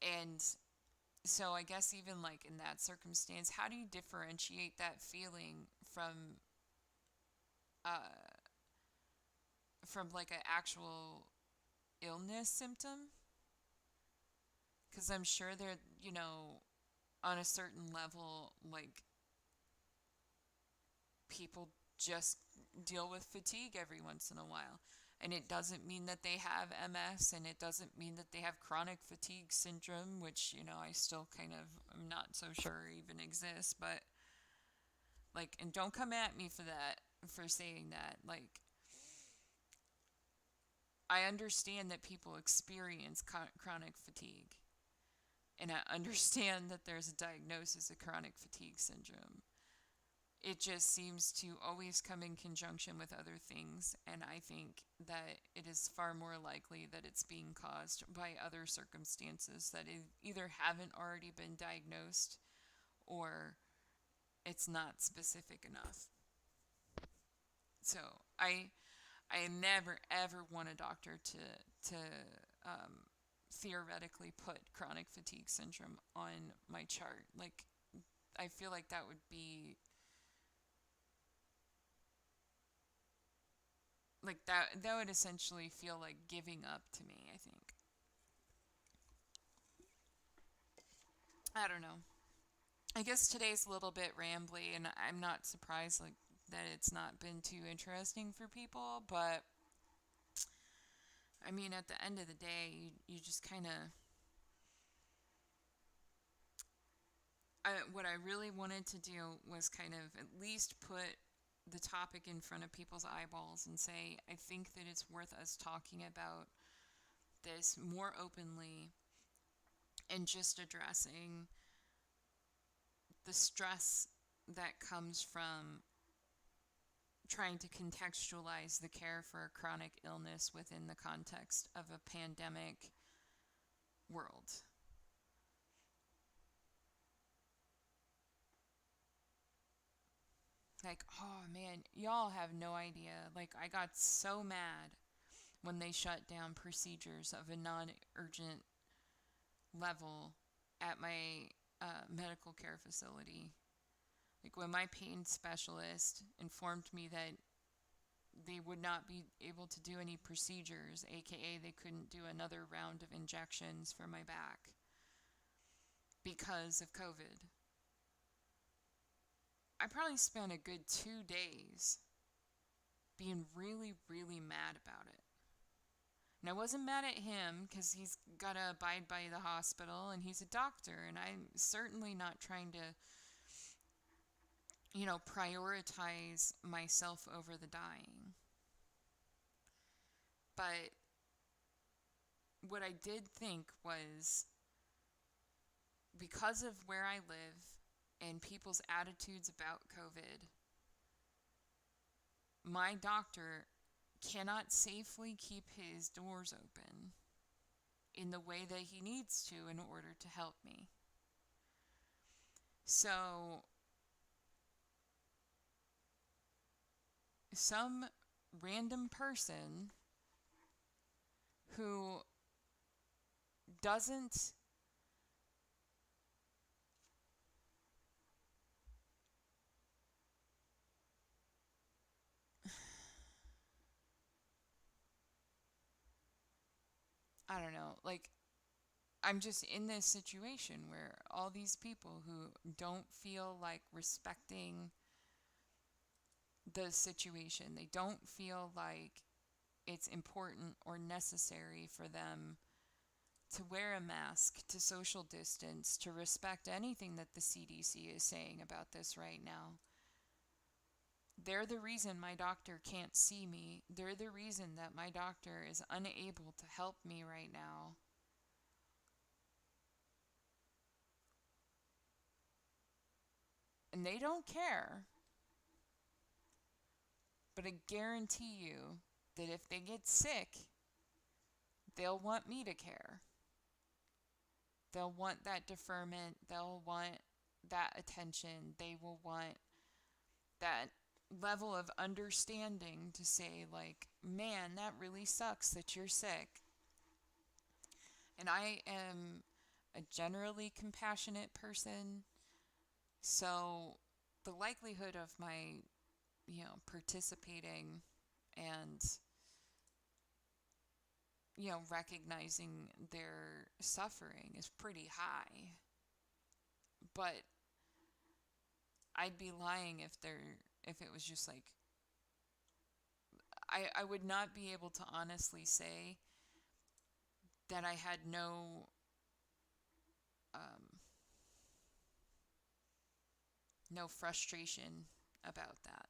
And so I guess even like in that circumstance, how do you differentiate that feeling uh from like an actual illness symptom? Cuz I'm sure they're, on a certain level like people just deal with fatigue every once in a while. And it doesn't mean that they have MS, and it doesn't mean that they have chronic fatigue syndrome, which, I still kind of am not so sure even exists. But, like, and don't come at me for that, for saying that. Like, I understand that people experience chronic fatigue, and I understand that there's a diagnosis of chronic fatigue syndrome. It just seems to always come in conjunction with other things, and I think that it is far more likely that it's being caused by other circumstances that either haven't already been diagnosed or it's not specific enough. So I never ever want a doctor to um, theoretically put chronic fatigue syndrome on my chart. Like I feel like that would be like that would essentially feel like giving up to me, I think. I don't know. I guess today's a little bit rambly, and I'm not surprised like that it's not been too interesting for people, but I mean at the end of the day, you just kind of what I really wanted to do was kind of at least put the topic in front of people's eyeballs and say I think that it's worth us talking about this more openly and just addressing the stress that comes from trying to contextualize the care for a chronic illness within the context of a pandemic world. Like, oh man, y'all have no idea. Like, I got so mad when they shut down procedures of a non urgent level at my medical care facility. Like, when my pain specialist informed me that they would not be able to do any procedures, aka they couldn't do another round of injections for my back because of COVID. I probably spent a good 2 days being really, really mad about it. And I wasn't mad at him because he's got to abide by the hospital and he's a doctor, and I'm certainly not trying to, prioritize myself over the dying. But what I did think was, because of where I live and people's attitudes about COVID, my doctor cannot safely keep his doors open in the way that he needs to in order to help me. So, some random person who doesn't I don't know, like, I'm just in this situation where all these people who don't feel like respecting the situation, they don't feel like it's important or necessary for them to wear a mask, to social distance, to respect anything that the CDC is saying about this right now. They're the reason my doctor can't see me. They're the reason that my doctor is unable to help me right now. And they don't care. But I guarantee you that if they get sick, they'll want me to care. They'll want that deferment. They'll want that attention. They will want that level of understanding to say, like, man, that really sucks that you're sick. And I am a generally compassionate person, so the likelihood of my, participating and, recognizing their suffering is pretty high. But I'd be lying if it was just like, I would not be able to honestly say that I had um, no frustration about that.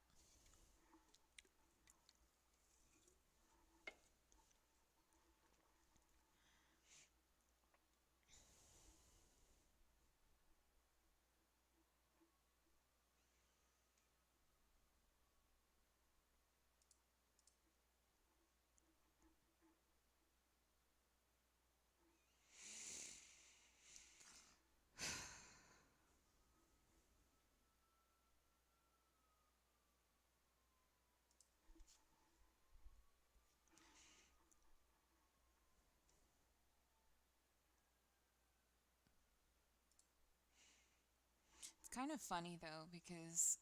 It's kind of funny though, because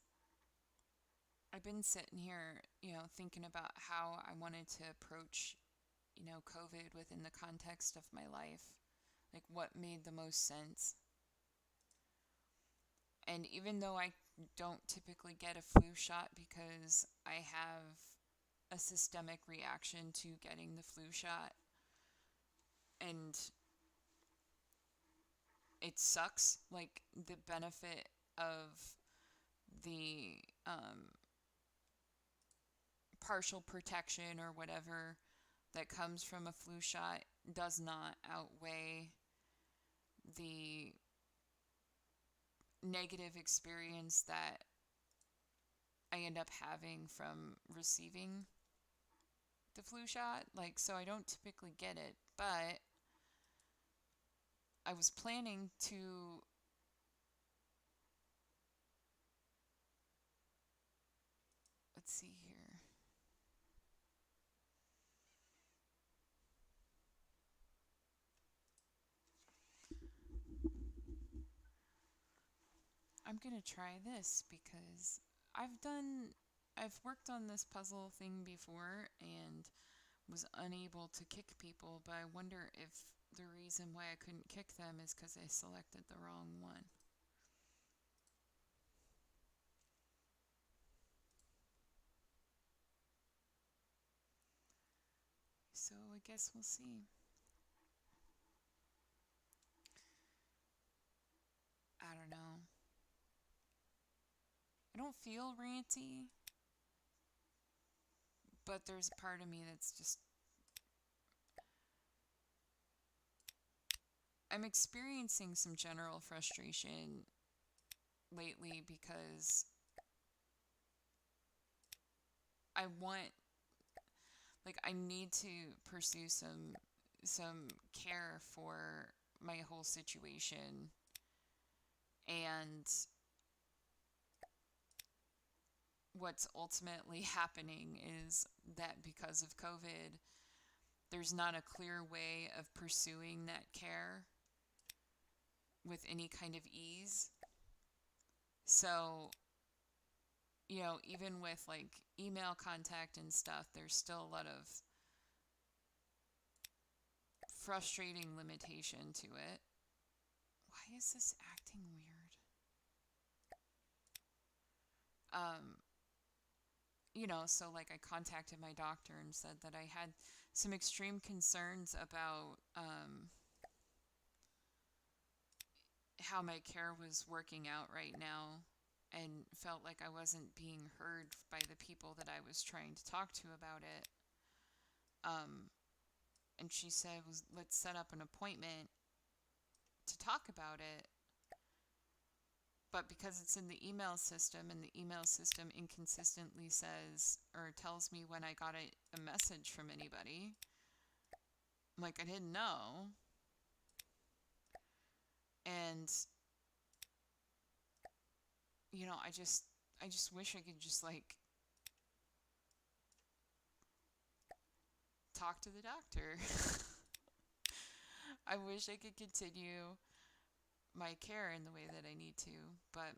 I've been sitting here, thinking about how I wanted to approach, COVID within the context of my life. Like, what made the most sense. And even though I don't typically get a flu shot because I have a systemic reaction to getting the flu shot, and it sucks, like, the benefit of the partial protection or whatever that comes from a flu shot does not outweigh the negative experience that I end up having from receiving the flu shot. Like, so I don't typically get it, but I was planning to, let's see here. I'm going to try this because I've done, I've worked on this puzzle thing before and was unable to kick people, but I wonder if the reason why I couldn't kick them is because I selected the wrong one. So I guess we'll see. I don't know. I don't feel ranty, but there's a part of me that's just. I'm experiencing some general frustration lately because I want, like, I need to pursue some care for my whole situation, and what's ultimately happening is that because of COVID, there's not a clear way of pursuing that care with any kind of ease. So, even with like email contact and stuff, there's still a lot of frustrating limitation to it. Why is this acting weird? Um, so like I contacted my doctor and said that I had some extreme concerns about how my care was working out right now, and felt like I wasn't being heard by the people that I was trying to talk to about it. Um, and she said, let's set up an appointment to talk about it. But because it's in the email system and the email system inconsistently says or tells me when I got a message from anybody, I'm like, I didn't know. And I just wish I could just like talk to the doctor. I wish I could continue my care in the way that I need to, but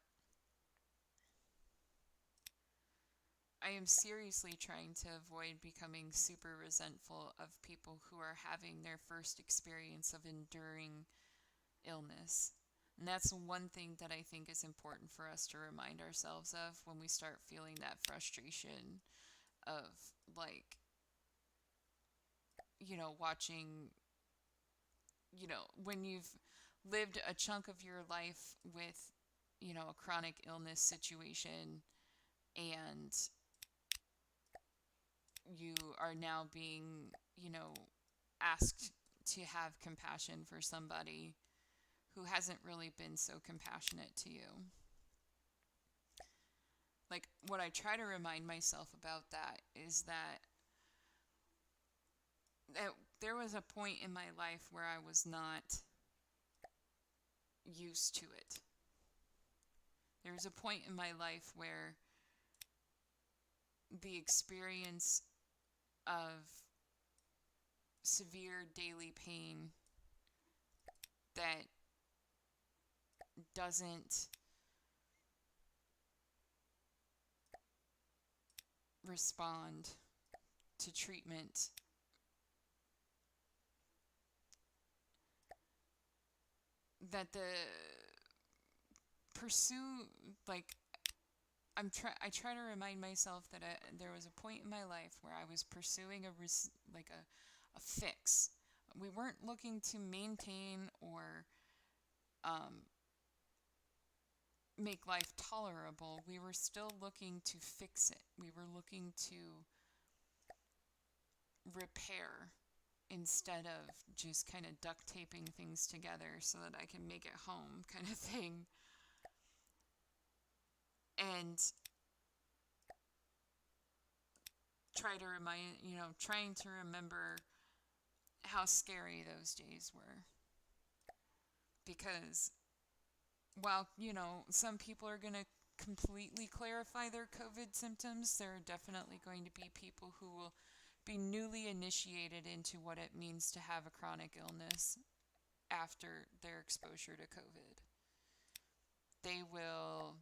I am seriously trying to avoid becoming super resentful of people who are having their first experience of enduring illness. And that's one thing that I think is important for us to remind ourselves of when we start feeling that frustration of, like, watching, when you've lived a chunk of your life with, a chronic illness situation, and you are now being, asked to have compassion for somebody who hasn't really been so compassionate to you. Like, what I try to remind myself about that is that there was a point in my life where I was not used to it. There was a point in my life where the experience of severe daily pain that doesn't respond to treatment, that the pursue, like, I try to remind myself that there was a point in my life where I was pursuing a fix. We weren't looking to maintain or make life tolerable. We were still looking to fix it. We were looking to repair instead of just kind of duct taping things together so that I can make it home, kind of thing. And trying to remember how scary those days were. Because while, some people are going to completely clarify their COVID symptoms, there are definitely going to be people who will be newly initiated into what it means to have a chronic illness after their exposure to COVID. They will,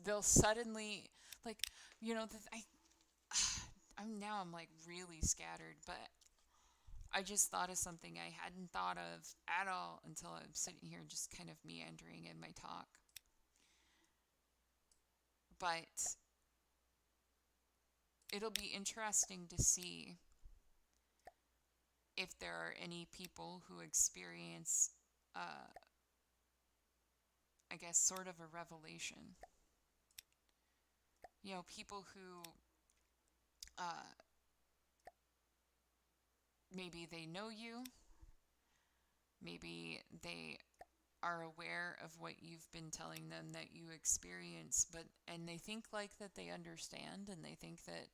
they'll suddenly, like, I'm like really scattered, but I just thought of something I hadn't thought of at all until I'm sitting here just kind of meandering in my talk. But it'll be interesting to see if there are any people who experience, I guess, sort of a revelation. People who maybe they know you, maybe they are aware of what you've been telling them that you experience, and they think like that they understand, and they think that,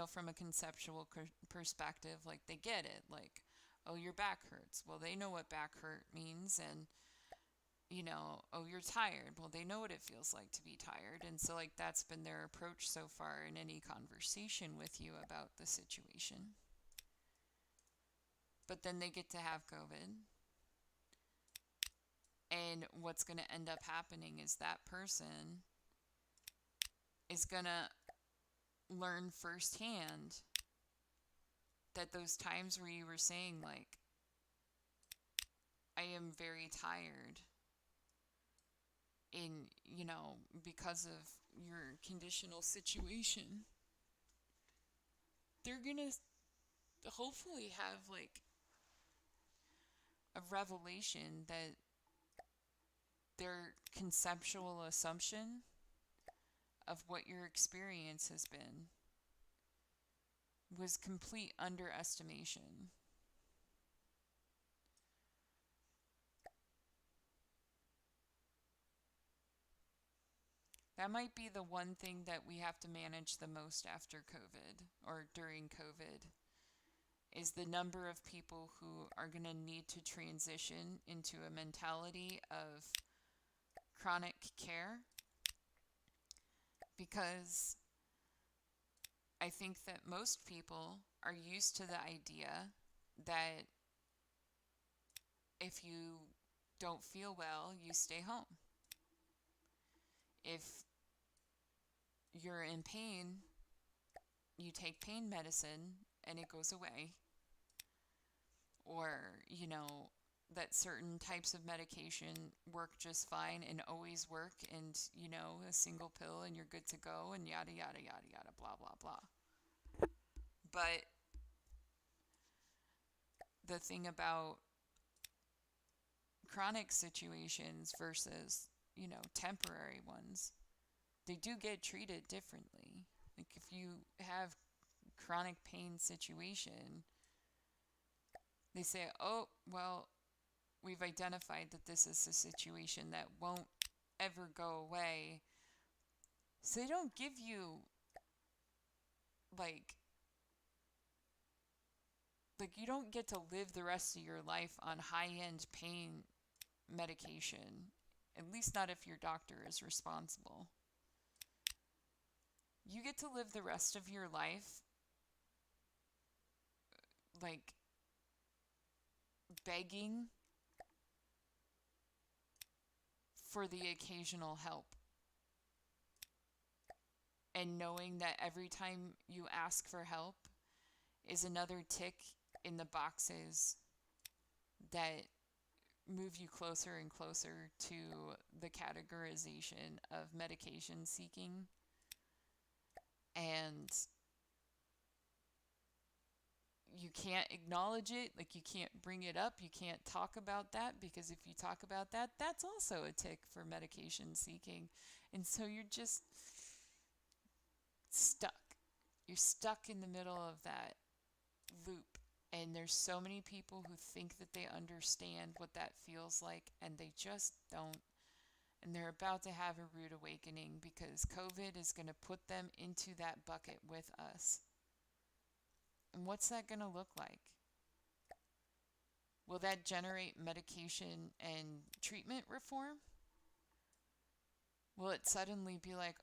from a conceptual perspective, like they get it, like, oh, your back hurts. Well, they know what back hurt means, and oh, you're tired. Well, they know what it feels like to be tired, and so like that's been their approach so far in any conversation with you about the situation. But then they get to have COVID. And what's going to end up happening is that person is going to learn firsthand that those times where you were saying, like, I am very tired because of your conditional situation, they're going to hopefully have, like, a revelation that their conceptual assumption of what your experience has been was complete underestimation. That might be the one thing that we have to manage the most after COVID or during COVID, is the number of people who are going to need to transition into a mentality of chronic care. Because I think that most people are used to the idea that if you don't feel well, you stay home. If you're in pain, you take pain medicine and it goes away. Or, that certain types of medication work just fine and always work, and, a single pill and you're good to go, and yada, yada, yada, yada, blah, blah, blah. But the thing about chronic situations versus, temporary ones, they do get treated differently. Like if you have chronic pain situation, they say, oh, well, we've identified that this is a situation that won't ever go away. So they don't give you like you don't get to live the rest of your life on high-end pain medication, at least not if your doctor is responsible. You get to live the rest of your life like begging for the occasional help, and knowing that every time you ask for help is another tick in the boxes that move you closer and closer to the categorization of medication seeking. And you can't acknowledge it, like you can't bring it up, you can't talk about that, because if you talk about that, that's also a tick for medication seeking. And so you're just stuck. You're stuck in the middle of that loop. And there's so many people who think that they understand what that feels like, and they just don't. And they're about to have a rude awakening because COVID is going to put them into that bucket with us. And what's that going to look like? Will that generate medication and treatment reform? Will it suddenly be like,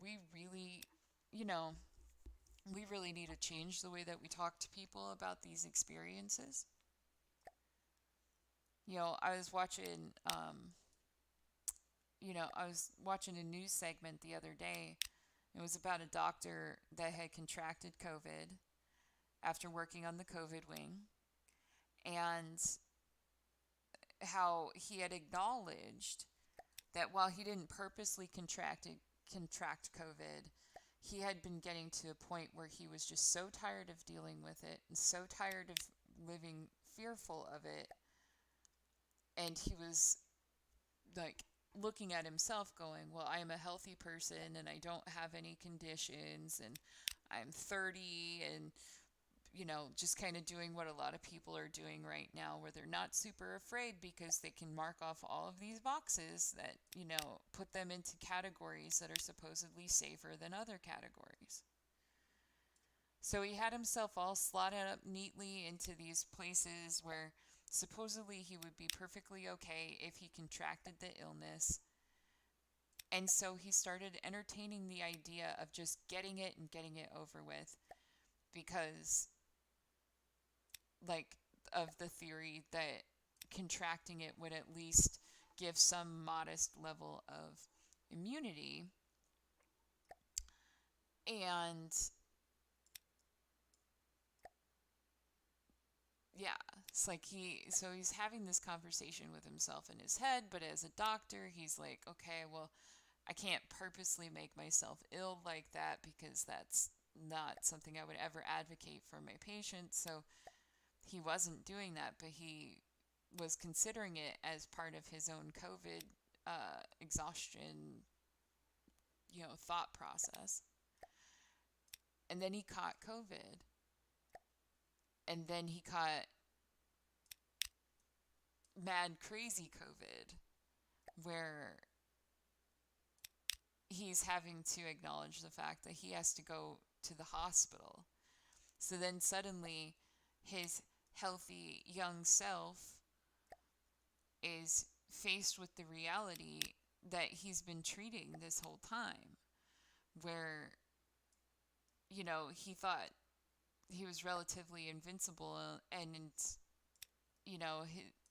we really, you know, we really need to change the way that we talk to people about these experiences? I was watching, I was watching a news segment the other day. It was about a doctor that had contracted COVID after working on the COVID wing, and how he had acknowledged that while he didn't purposely contract COVID, he had been getting to a point where he was just so tired of dealing with it and so tired of living fearful of it. And he was like looking at himself going, well, I am a healthy person and I don't have any conditions and I'm 30 and just kind of doing what a lot of people are doing right now, where they're not super afraid because they can mark off all of these boxes that, put them into categories that are supposedly safer than other categories. So he had himself all slotted up neatly into these places where supposedly he would be perfectly okay if he contracted the illness. And so he started entertaining the idea of just getting it and getting it over with because like of the theory that contracting it would at least give some modest level of immunity. And yeah, it's like he's having this conversation with himself in his head, but as a doctor, he's like, okay, well, I can't purposely make myself ill like that because that's not something I would ever advocate for my patients. So he wasn't doing that, but he was considering it as part of his own COVID exhaustion, thought process. And then he caught COVID. And then he caught mad crazy COVID, where he's having to acknowledge the fact that he has to go to the hospital. So then suddenly his healthy young self is faced with the reality that he's been treating this whole time, where, he thought he was relatively invincible and,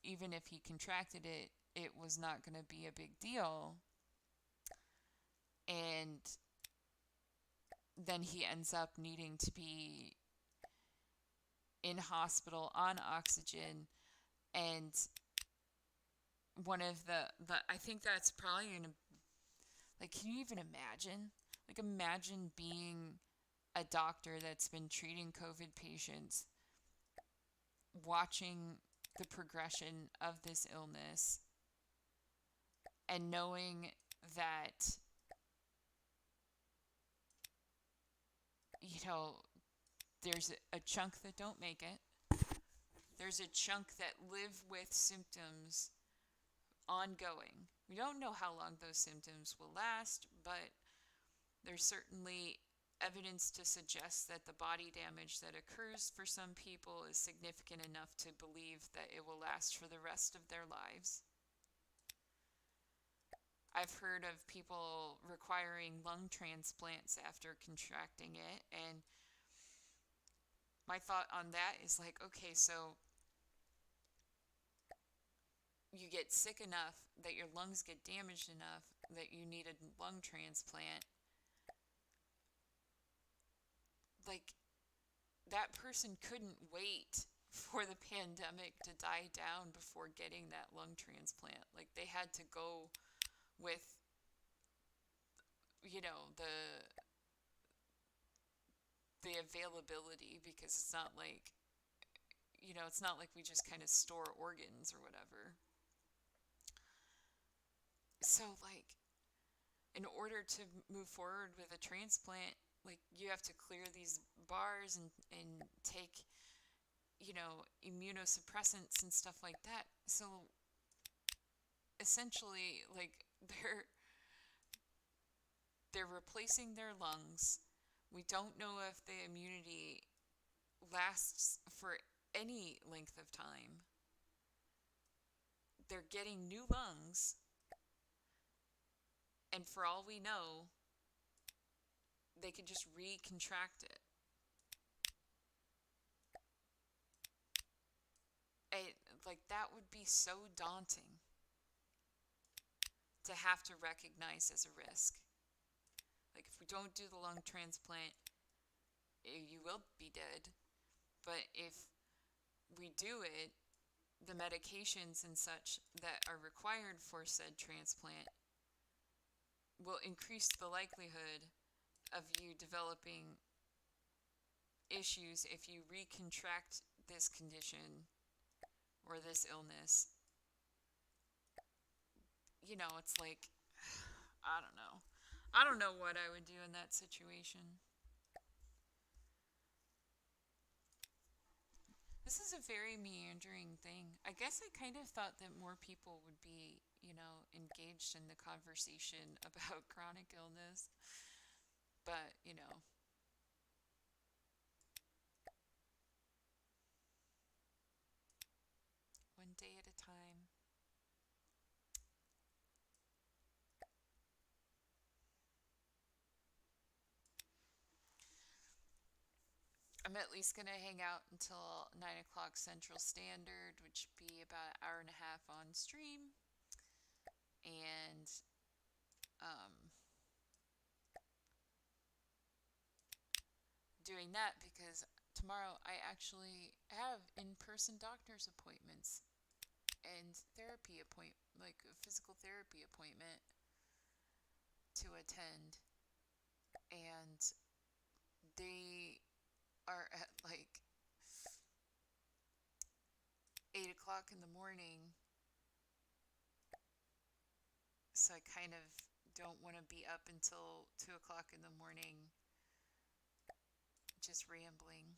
even if he contracted it, it was not going to be a big deal. And then he ends up needing to be in hospital on oxygen. And one of the I think that's probably gonna, like, can you even imagine? Like, imagine being a doctor that's been treating COVID patients, watching the progression of this illness, and knowing that, there's a chunk that don't make it. There's a chunk that live with symptoms ongoing. We don't know how long those symptoms will last, but there's certainly evidence to suggest that the body damage that occurs for some people is significant enough to believe that it will last for the rest of their lives. I've heard of people requiring lung transplants after contracting it, and my thought on that is like, okay, so you get sick enough that your lungs get damaged enough that you need a lung transplant. Like, that person couldn't wait for the pandemic to die down before getting that lung transplant. Like, they had to go with, the availability, because it's not like we just kind of store organs or whatever. So, like, in order to move forward with a transplant, like, you have to clear these bars and take, immunosuppressants and stuff like that. So essentially, like, They're they're replacing their lungs. We don't know if the immunity lasts for any length of time. They're getting new lungs, and for all we know, they could just recontract it. And like that would be so daunting to have to recognize as a risk. Like if we don't do the lung transplant, you will be dead. But if we do it, the medications and such that are required for said transplant will increase the likelihood of you developing issues if you recontract this condition or this illness. You know, it's like, I don't know. I don't know what I would do in that situation. This is a very meandering thing. I guess I kind of thought that more people would be, engaged in the conversation about chronic illness. But, one day at a time. I'm at least going to hang out until 9 o'clock Central Standard, which would be about an hour and a half on stream. And um, doing that because tomorrow I actually have in-person doctor's appointments and therapy like a physical therapy appointment to attend. And they are at like 8 o'clock in the morning. So I kind of don't want to be up until 2 o'clock in the morning just rambling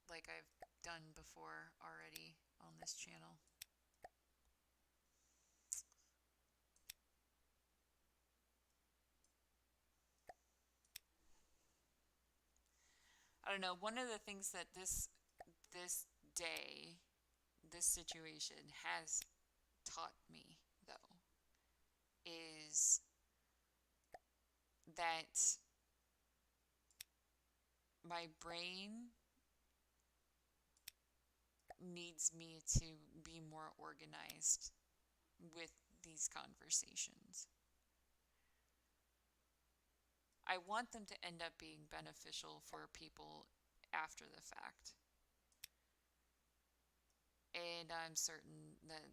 like I've done before already on this channel. I don't know. One of the things that this day, this situation has taught me though is that my brain needs me to be more organized with these conversations. I want them to end up being beneficial for people after the fact. And I'm certain that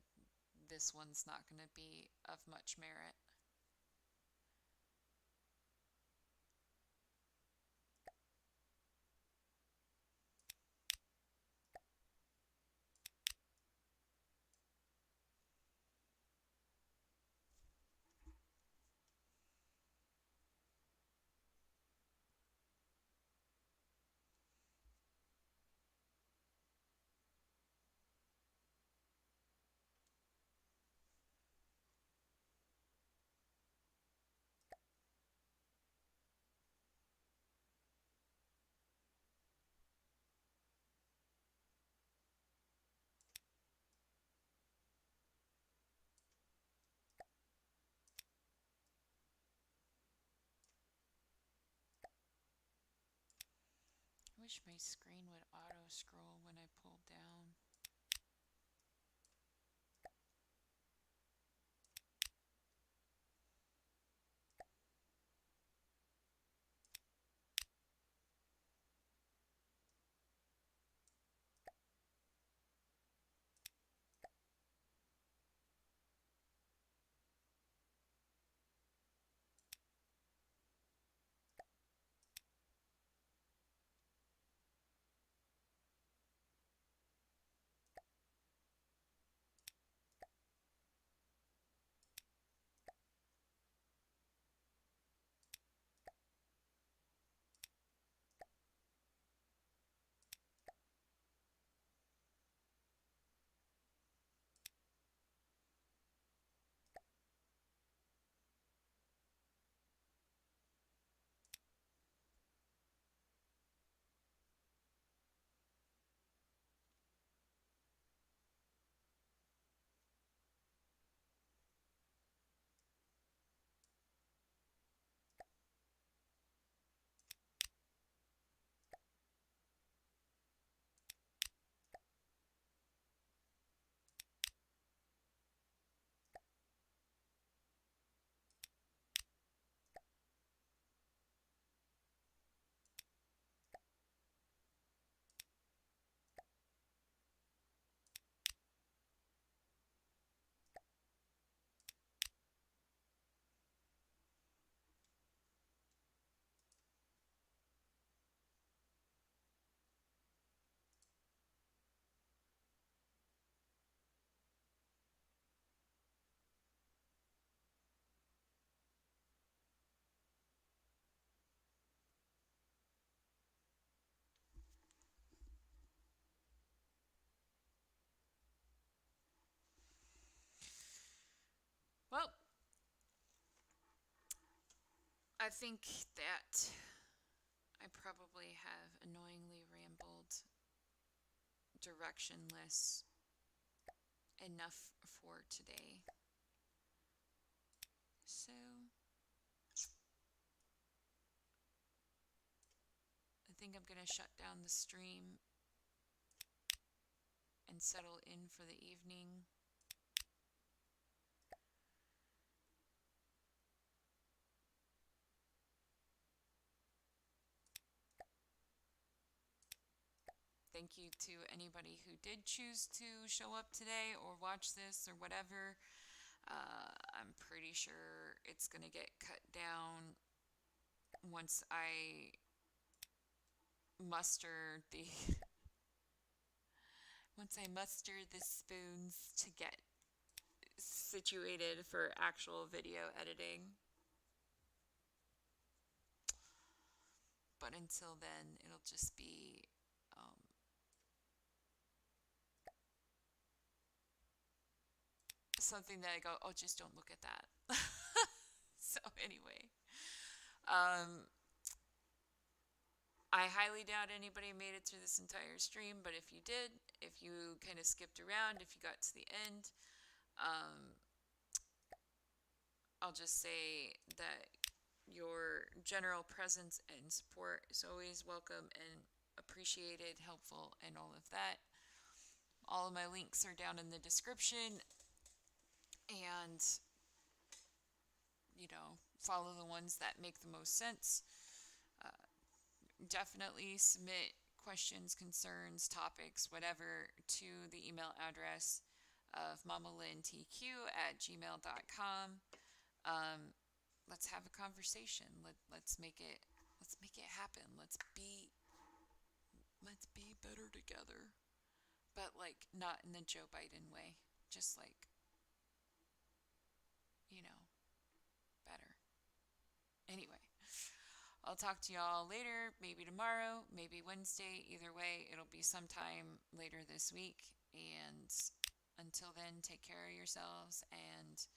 this one's not going to be of much merit. I wish my screen would auto scroll when I pull down. I think that I probably have annoyingly rambled directionless enough for today. So I think I'm going to shut down the stream and settle in for the evening. Thank you to anybody who did choose to show up today or watch this or whatever. I'm pretty sure it's going to get cut down once I muster the once I muster the spoons to get situated for actual video editing. But until then, it'll just be something that I go, oh, just don't look at that. So anyway, um, I highly doubt anybody made it through this entire stream, but if you did, if you kind of skipped around, if you got to the end, I'll just say that your general presence and support is always welcome and appreciated, helpful, and all of that. All of my links are down in the description, and follow the ones that make the most sense. Definitely submit questions, concerns, topics, whatever, to the email address of mamalyntq@gmail.com. Let's have a conversation. Let's make it happen. Let's be better together. But like not in the Joe Biden way. Just like, you know, better. Anyway, I'll talk to y'all later, maybe tomorrow, maybe Wednesday. Either way, it'll be sometime later this week. And until then, take care of yourselves and